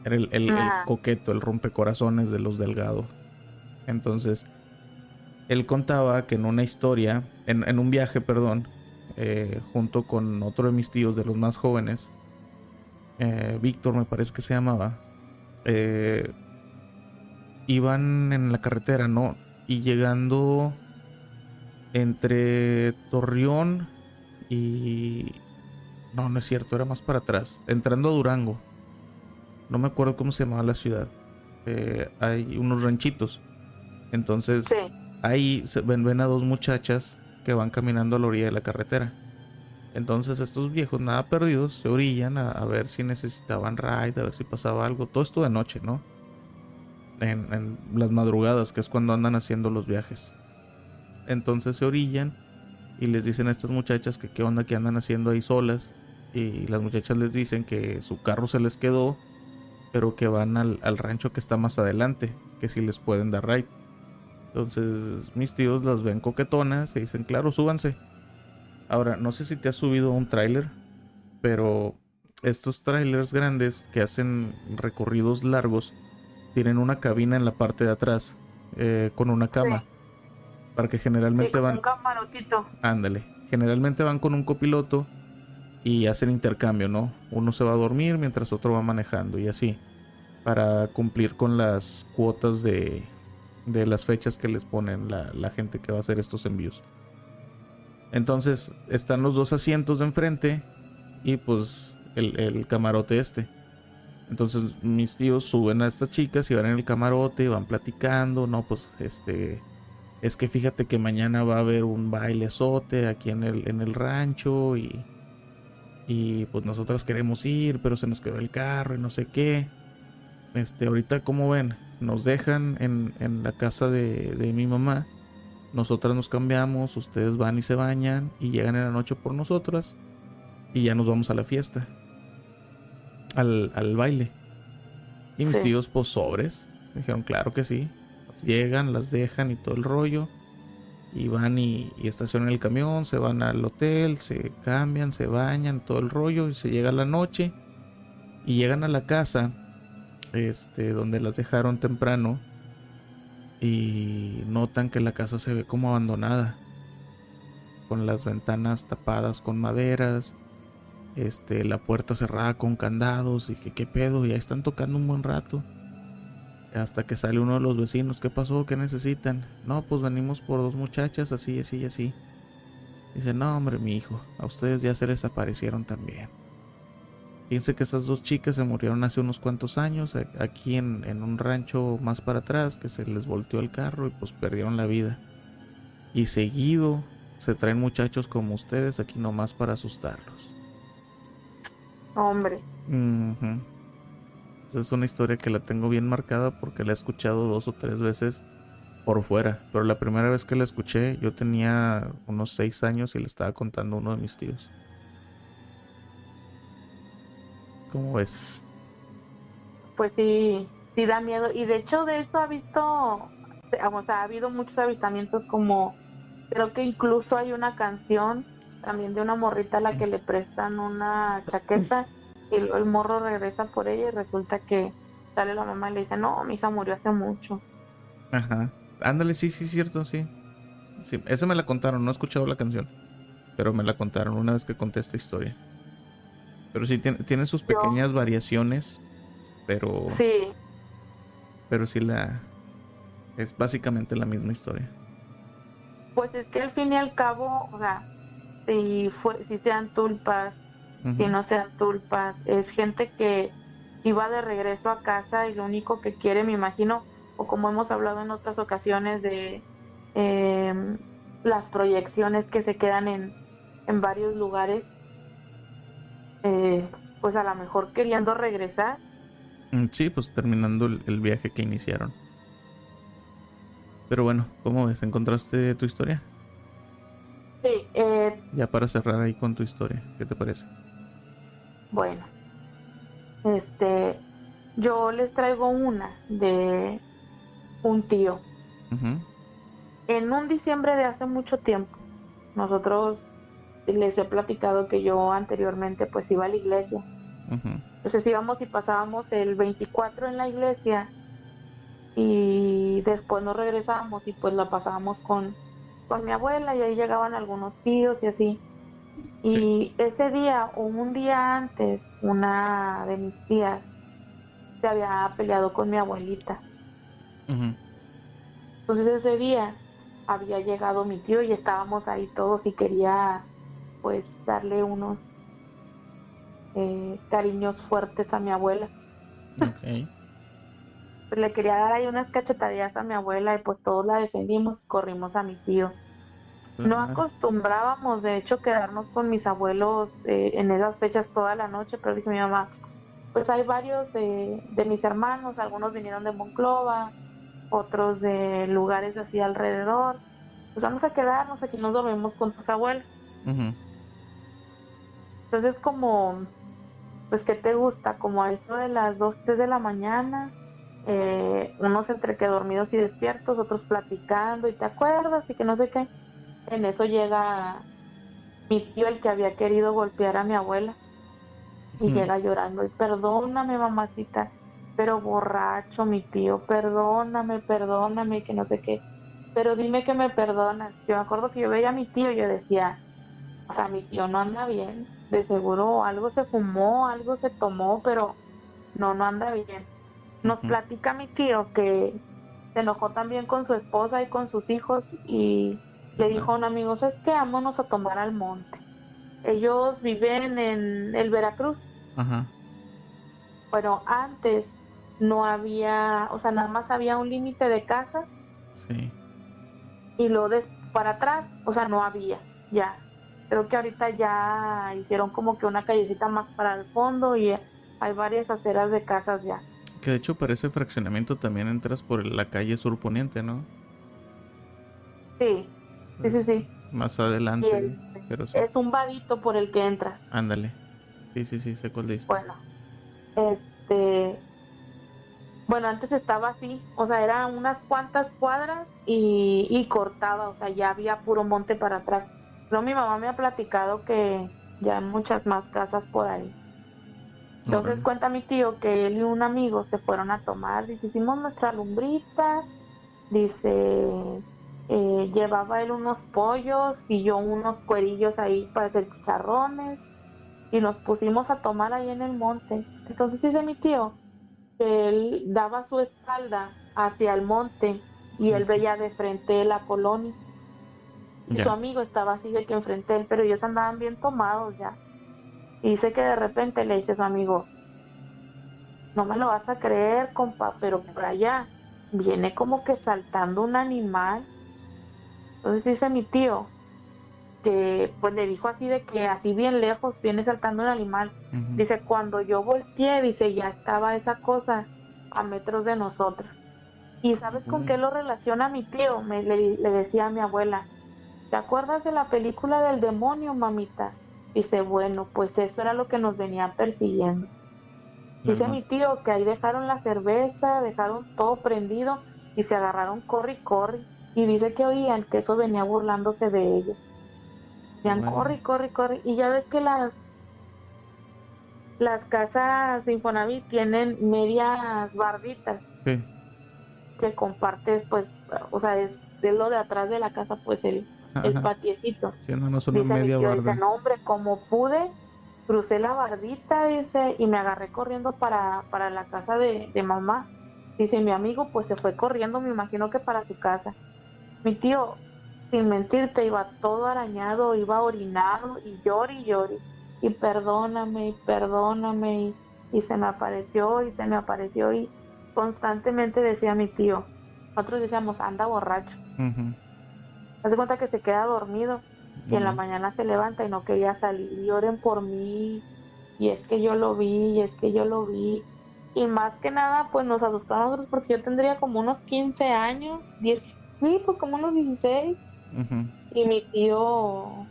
[SPEAKER 2] Era el coqueto, el rompecorazones de los Delgado. Entonces, él contaba que en una historia, en un viaje, perdón, junto con otro de mis tíos de los más jóvenes, Víctor me parece que se llamaba, iban en la carretera, ¿no? Y llegando entre Torreón y... No es cierto, era más para atrás, entrando a Durango. No me acuerdo cómo se llamaba la ciudad. Hay unos ranchitos. Entonces,
[SPEAKER 3] Sí.
[SPEAKER 2] ahí ven a dos muchachas que van caminando a la orilla de la carretera. Entonces estos viejos nada perdidos se orillan a ver si necesitaban ride, a ver si pasaba algo. Todo esto de noche, ¿no? En las madrugadas, que es cuando andan haciendo los viajes. Entonces se orillan y les dicen a estas muchachas que qué onda que andan haciendo ahí solas. Y las muchachas les dicen que su carro se les quedó, pero que van al rancho que está más adelante, que si les pueden dar ride. Entonces mis tíos las ven coquetonas y dicen, claro, súbanse. Ahora, no sé si te has subido a un tráiler, pero estos trailers grandes que hacen recorridos largos tienen una cabina en la parte de atrás con una cama.
[SPEAKER 3] Sí.
[SPEAKER 2] Para que
[SPEAKER 3] Sí,
[SPEAKER 2] generalmente
[SPEAKER 3] como
[SPEAKER 2] van...
[SPEAKER 3] un camarotito.
[SPEAKER 2] Ándale. Generalmente van con un copiloto y hacen intercambio, ¿no? Uno se va a dormir mientras otro va manejando y así. Para cumplir con las cuotas de las fechas que les ponen la gente que va a hacer estos envíos. Entonces están los dos asientos de enfrente y pues el camarote este. Entonces mis tíos suben a estas chicas y van en el camarote y van platicando, no, pues es que fíjate que mañana va a haber un bailezote aquí en el rancho y pues nosotras queremos ir, pero se nos quedó el carro y no sé qué. Ahorita como ven, nos dejan en la casa de mi mamá. Nosotras nos cambiamos, ustedes van y se bañan y llegan en la noche por nosotras y ya nos vamos a la fiesta, al baile. Y mis
[SPEAKER 3] Sí.
[SPEAKER 2] tíos, pues sobres, me dijeron, claro que sí. Llegan, las dejan y todo el rollo. Y van y estacionan el camión, se van al hotel, se cambian, se bañan, todo el rollo. Y se llega la noche y llegan a la casa, donde las dejaron temprano. Y notan que la casa se ve como abandonada, con las ventanas tapadas con maderas, la puerta cerrada con candados. Y que qué pedo, ya están tocando un buen rato. Hasta que sale uno de los vecinos. ¿Qué pasó? ¿Qué necesitan? No, pues venimos por dos muchachas, así, así y así. Dice, no hombre, mi hijo, a ustedes ya se les aparecieron también. Fíjense que esas dos chicas se murieron hace unos cuantos años, aquí en un rancho más para atrás, que se les volteó el carro y pues perdieron la vida. Y seguido se traen muchachos como ustedes aquí nomás para asustarlos.
[SPEAKER 3] Hombre.
[SPEAKER 2] Uh-huh. Esa es una historia que la tengo bien marcada porque la he escuchado 2 o 3 veces por fuera. Pero la primera vez que la escuché yo tenía unos 6 años y le estaba contando a uno de mis tíos. ¿Cómo ves?
[SPEAKER 3] Pues sí, sí da miedo. Y de hecho de eso ha habido muchos avistamientos, como creo que incluso hay una canción también de una morrita a la que le prestan una chaqueta y luego el morro regresa por ella y resulta que sale la mamá y le dice, no, mi hija murió hace mucho.
[SPEAKER 2] Ajá. Ándale, sí, sí, cierto, sí. Sí, esa me la contaron, no he escuchado la canción, pero me la contaron una vez que conté esta historia. Pero sí, tiene sus
[SPEAKER 3] Yo,
[SPEAKER 2] pequeñas variaciones, pero
[SPEAKER 3] sí,
[SPEAKER 2] pero sí es básicamente la misma historia.
[SPEAKER 3] pues es que al fin y al cabo, o sea, si sean tulpas, si
[SPEAKER 2] Uh-huh.
[SPEAKER 3] no sean tulpas, es gente que iba de regreso a casa y lo único que quiere, me imagino, o como hemos hablado en otras ocasiones de eh, las proyecciones que se quedan en varios lugares, eh, pues a lo mejor queriendo regresar.
[SPEAKER 2] Sí, pues terminando el viaje que iniciaron. Pero bueno, ¿cómo ves? ¿Encontraste tu historia?
[SPEAKER 3] Sí,
[SPEAKER 2] Ya para cerrar ahí con tu historia, ¿qué te parece?
[SPEAKER 3] bueno, este, yo les traigo una de un tío.
[SPEAKER 2] Uh-huh.
[SPEAKER 3] En un diciembre de hace mucho tiempo, nosotros les he platicado que yo anteriormente pues iba a la iglesia.
[SPEAKER 2] Uh-huh.
[SPEAKER 3] Entonces íbamos y pasábamos el 24 en la iglesia y después nos regresábamos y pues la pasábamos con mi abuela y ahí llegaban algunos tíos y así.
[SPEAKER 2] Sí.
[SPEAKER 3] Y ese día o un día antes, una de mis tías se había peleado con mi abuelita.
[SPEAKER 2] Uh-huh.
[SPEAKER 3] Entonces ese día había llegado mi tío y estábamos ahí todos y quería pues darle unos cariños fuertes a mi abuela.
[SPEAKER 2] Ok.
[SPEAKER 3] Pues le quería dar ahí unas cachetadillas a mi abuela y pues todos la defendimos y corrimos a mi tío. No
[SPEAKER 2] Claro.
[SPEAKER 3] acostumbrábamos de hecho quedarnos con mis abuelos en esas fechas toda la noche, pero dice mi mamá, pues hay varios de mis hermanos, algunos vinieron de Monclova, otros de lugares así alrededor, pues vamos a quedarnos aquí, nos dormimos con tus abuelos.
[SPEAKER 2] Uh-huh.
[SPEAKER 3] Entonces como, pues ¿qué te gusta? Como a eso de las 2, 3 de la mañana, unos entre que dormidos y despiertos, otros platicando y te acuerdas y que no sé qué. En eso llega mi tío, el que había querido golpear a mi abuela, y
[SPEAKER 2] Ujú.
[SPEAKER 3] llega llorando y perdóname, mamacita, pero borracho mi tío, perdóname, perdóname, que no sé qué, pero dime que me perdonas. Yo me acuerdo que yo veía a mi tío y yo decía, o sea, mi tío no anda bien, de seguro algo se fumó, algo se tomó, pero no anda bien. Nos
[SPEAKER 2] Ujú.
[SPEAKER 3] platica mi tío que se enojó también con su esposa y con sus hijos y le
[SPEAKER 2] Madre.
[SPEAKER 3] dijo a un amigo, ¿sabes qué? Vámonos a tomar al monte. Ellos viven en el Veracruz,
[SPEAKER 2] Ajá.
[SPEAKER 3] pero antes no había, o sea, nada más había un límite de casas
[SPEAKER 2] Sí.
[SPEAKER 3] y para atrás, o sea, no había, ya. Creo que ahorita ya hicieron como que una callecita más para el fondo y hay varias aceras de casas ya.
[SPEAKER 2] Que de hecho para ese fraccionamiento también entras por la calle sur poniente, ¿no?
[SPEAKER 3] Sí, sí, sí,
[SPEAKER 2] Pues,
[SPEAKER 3] sí.
[SPEAKER 2] más
[SPEAKER 3] Y
[SPEAKER 2] adelante, pero sí.
[SPEAKER 3] es un vadito por el que entras.
[SPEAKER 2] Ándale. Sí, sí, sí, sé cuál dices.
[SPEAKER 3] Bueno, este, bueno, antes estaba así, o sea, eran unas cuantas cuadras y cortaba, o sea, ya había puro monte para atrás. Pero mi mamá me ha platicado que ya hay muchas más casas por ahí. Entonces
[SPEAKER 2] Órale.
[SPEAKER 3] cuenta mi tío que él y un amigo se fueron a tomar, dice, hicimos nuestra lumbrita, dice, llevaba él unos pollos y yo unos cuerillos ahí para hacer chicharrones y nos pusimos a tomar ahí en el monte. Entonces dice mi tío que él daba su espalda hacia el monte y él
[SPEAKER 2] Ujú.
[SPEAKER 3] veía de frente la colonia y su
[SPEAKER 2] Ya.
[SPEAKER 3] amigo estaba así de que enfrente de él, pero ellos andaban bien tomados ya. Y dice que de repente le dice a su amigo, no me lo vas a creer, compa, pero por allá viene como que saltando un animal. Entonces dice mi tío que pues le dijo así de que así bien lejos viene saltando un animal.
[SPEAKER 2] Ujú.
[SPEAKER 3] Dice, cuando yo volteé, dice, ya estaba esa cosa a metros de nosotros. ¿Y sabes con qué
[SPEAKER 2] Uy.
[SPEAKER 3] lo relaciona mi tío? Le decía a mi abuela, ¿te acuerdas de la película del demonio, mamita? Dice, bueno, pues eso era lo que nos venían persiguiendo. Dice
[SPEAKER 2] No.
[SPEAKER 3] mi tío que ahí dejaron la cerveza, dejaron todo prendido y se agarraron corre y corre. Y dice que oían que eso venía burlándose de ellos. Decían,
[SPEAKER 2] Órale.
[SPEAKER 3] corre, corre, corre. Y ya ves que las casas de Infonavit tienen medias barditas
[SPEAKER 2] Sí.
[SPEAKER 3] que compartes, pues, o sea, es de lo de atrás de la casa, pues el
[SPEAKER 2] Ajá.
[SPEAKER 3] patiecito.
[SPEAKER 2] Sí, no, no es una
[SPEAKER 3] Dice mi
[SPEAKER 2] media
[SPEAKER 3] tío, dice,
[SPEAKER 2] barda.
[SPEAKER 3] no hombre, como pude, crucé la bardita, dice, y me agarré corriendo para la casa de mamá. Dice, mi amigo, pues se fue corriendo, me imagino que para su casa. Mi tío, sin mentirte, iba todo arañado, iba orinado y llori y llori. Y perdóname, y se me apareció, y se me apareció, y constantemente decía mi tío. Nosotros decíamos, anda borracho.
[SPEAKER 2] Ujú.
[SPEAKER 3] Hace cuenta que se queda dormido y en la
[SPEAKER 2] Ya.
[SPEAKER 3] mañana se levanta y no quería salir. Y oren por mí, y es que yo lo vi, y es que yo lo vi. Y más que nada, pues nos asustamos nosotros porque yo tendría como unos 15 años, 10, sí, pues como unos 16.
[SPEAKER 2] Ujú.
[SPEAKER 3] Y mi tío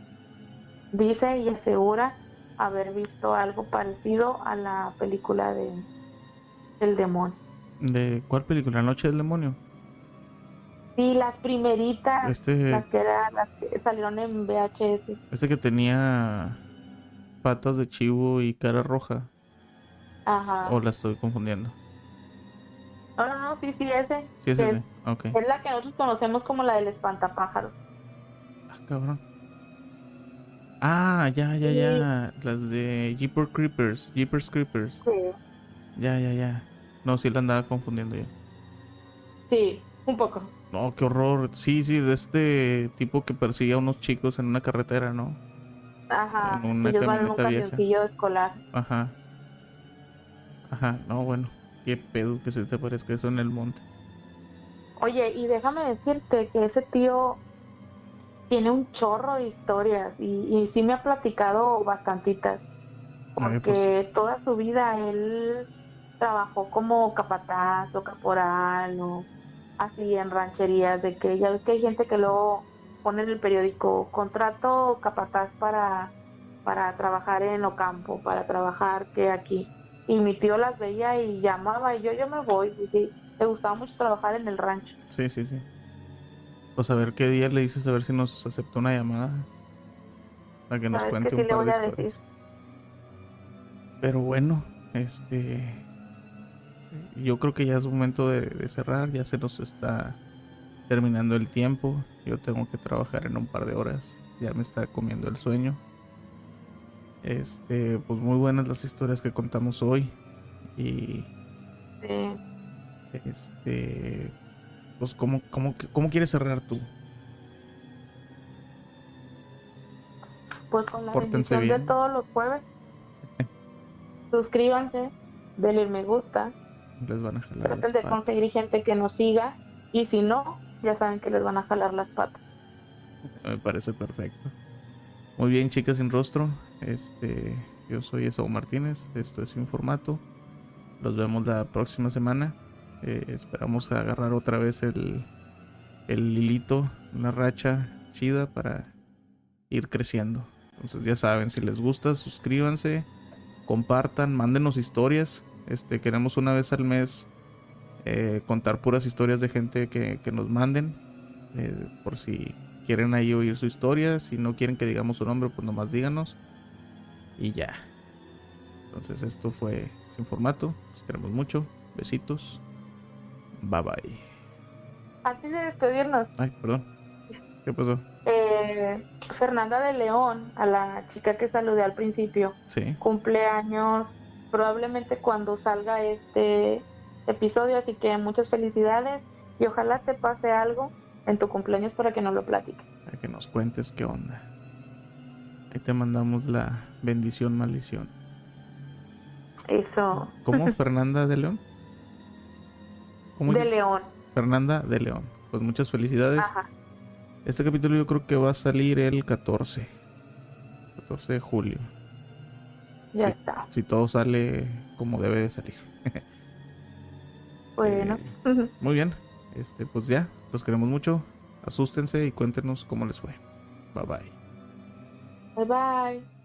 [SPEAKER 3] dice y asegura haber visto algo parecido a la película del demonio.
[SPEAKER 2] ¿De cuál película? ¿Noche del demonio?
[SPEAKER 3] Sí, las primeritas,
[SPEAKER 2] Este,
[SPEAKER 3] las que salieron en VHS.
[SPEAKER 2] este que tenía patas de chivo y cara roja. ¿O
[SPEAKER 3] Ajá.
[SPEAKER 2] la estoy confundiendo?
[SPEAKER 3] No, no, no, sí, sí, ese,
[SPEAKER 2] Sí, es
[SPEAKER 3] que
[SPEAKER 2] ese. Ok.
[SPEAKER 3] es la que nosotros conocemos como la del espantapájaros.
[SPEAKER 2] Ah, cabrón. Ah, ya, ya,
[SPEAKER 3] Sí,
[SPEAKER 2] ya. Las de Jeepers Creepers. Jeepers Creepers.
[SPEAKER 3] sí,
[SPEAKER 2] Ya, ya, ya. No, sí la andaba confundiendo yo.
[SPEAKER 3] sí, un poco.
[SPEAKER 2] No, qué horror. Sí, sí, de este tipo que persigue a unos chicos en una carretera, ¿no? En
[SPEAKER 3] Ajá,
[SPEAKER 2] una
[SPEAKER 3] ellos van en un
[SPEAKER 2] camioneta vieja.
[SPEAKER 3] camioncillo escolar.
[SPEAKER 2] Ajá, ajá. No, bueno. Qué pedo que se te parezca eso en el monte.
[SPEAKER 3] Oye, y déjame decirte que ese tío tiene un chorro de historias y sí me ha platicado bastantitas,
[SPEAKER 2] Ay, pues.
[SPEAKER 3] porque toda su vida él trabajó como capataz o caporal o así en rancherías, de que ya ves que hay gente que luego pone en el periódico contrato capataz para trabajar en lo campo, para trabajar que aquí. Y mi tío las veía y llamaba y yo me voy, dice, te gustaba mucho trabajar en el rancho.
[SPEAKER 2] Sí. Pues a ver qué día le dices, a ver si nos acepta una llamada. Para que nos
[SPEAKER 3] ¿Sabes
[SPEAKER 2] cuente
[SPEAKER 3] qué sí
[SPEAKER 2] un
[SPEAKER 3] le
[SPEAKER 2] par
[SPEAKER 3] voy
[SPEAKER 2] de
[SPEAKER 3] a
[SPEAKER 2] historias.
[SPEAKER 3] decir?
[SPEAKER 2] Pero bueno, yo creo que ya es momento de cerrar. Ya se nos está terminando el tiempo. Yo tengo que trabajar en un par de horas. Ya me está comiendo el sueño. Pues muy buenas las historias que contamos hoy. Y
[SPEAKER 3] Sí.
[SPEAKER 2] pues ¿cómo quieres cerrar tú?
[SPEAKER 3] Pues con la
[SPEAKER 2] Pórtense
[SPEAKER 3] bendición de
[SPEAKER 2] bien.
[SPEAKER 3] todos los jueves, suscríbanse, denle me gusta,
[SPEAKER 2] Les van a jalar las
[SPEAKER 3] traten de conseguir
[SPEAKER 2] patas.
[SPEAKER 3] gente que nos siga y si no, ya saben que les van a jalar las patas.
[SPEAKER 2] Me parece perfecto. Muy bien, chicas sin rostro. Yo soy Esau Martínez. Esto es Informato. Los vemos la próxima semana. Esperamos agarrar otra vez el hilito, una racha chida para ir creciendo. Entonces ya saben, si les gusta, suscríbanse, compartan, mándenos historias. Queremos una vez al mes contar puras historias de gente que nos manden. Por si quieren ahí oír su historia. Si no quieren que digamos su nombre, pues nomás díganos. Y ya. Entonces esto fue Sin Formato. Los queremos mucho. Besitos. Bye bye.
[SPEAKER 3] Antes de despedirnos,
[SPEAKER 2] Ay, perdón. ¿Qué pasó?
[SPEAKER 3] Fernanda de León, a la chica que saludé al principio,
[SPEAKER 2] Sí.
[SPEAKER 3] cumpleaños probablemente cuando salga este episodio, así que muchas felicidades y ojalá te pase algo en tu cumpleaños para que nos lo platiques.
[SPEAKER 2] Para que nos cuentes qué onda. Ahí te mandamos la bendición, maldición.
[SPEAKER 3] Eso.
[SPEAKER 2] ¿Cómo? ¿Fernanda de León? ¿Cómo
[SPEAKER 3] De León.
[SPEAKER 2] Fernanda de León. Pues muchas felicidades.
[SPEAKER 3] Ajá.
[SPEAKER 2] Este capítulo yo creo que va a salir el 14 de julio.
[SPEAKER 3] Ya
[SPEAKER 2] Sí,
[SPEAKER 3] está.
[SPEAKER 2] si todo sale como debe de salir.
[SPEAKER 3] Bueno.
[SPEAKER 2] Muy bien. Pues ya, los queremos mucho. Asústense y cuéntenos cómo les fue. Bye bye.
[SPEAKER 3] Bye bye.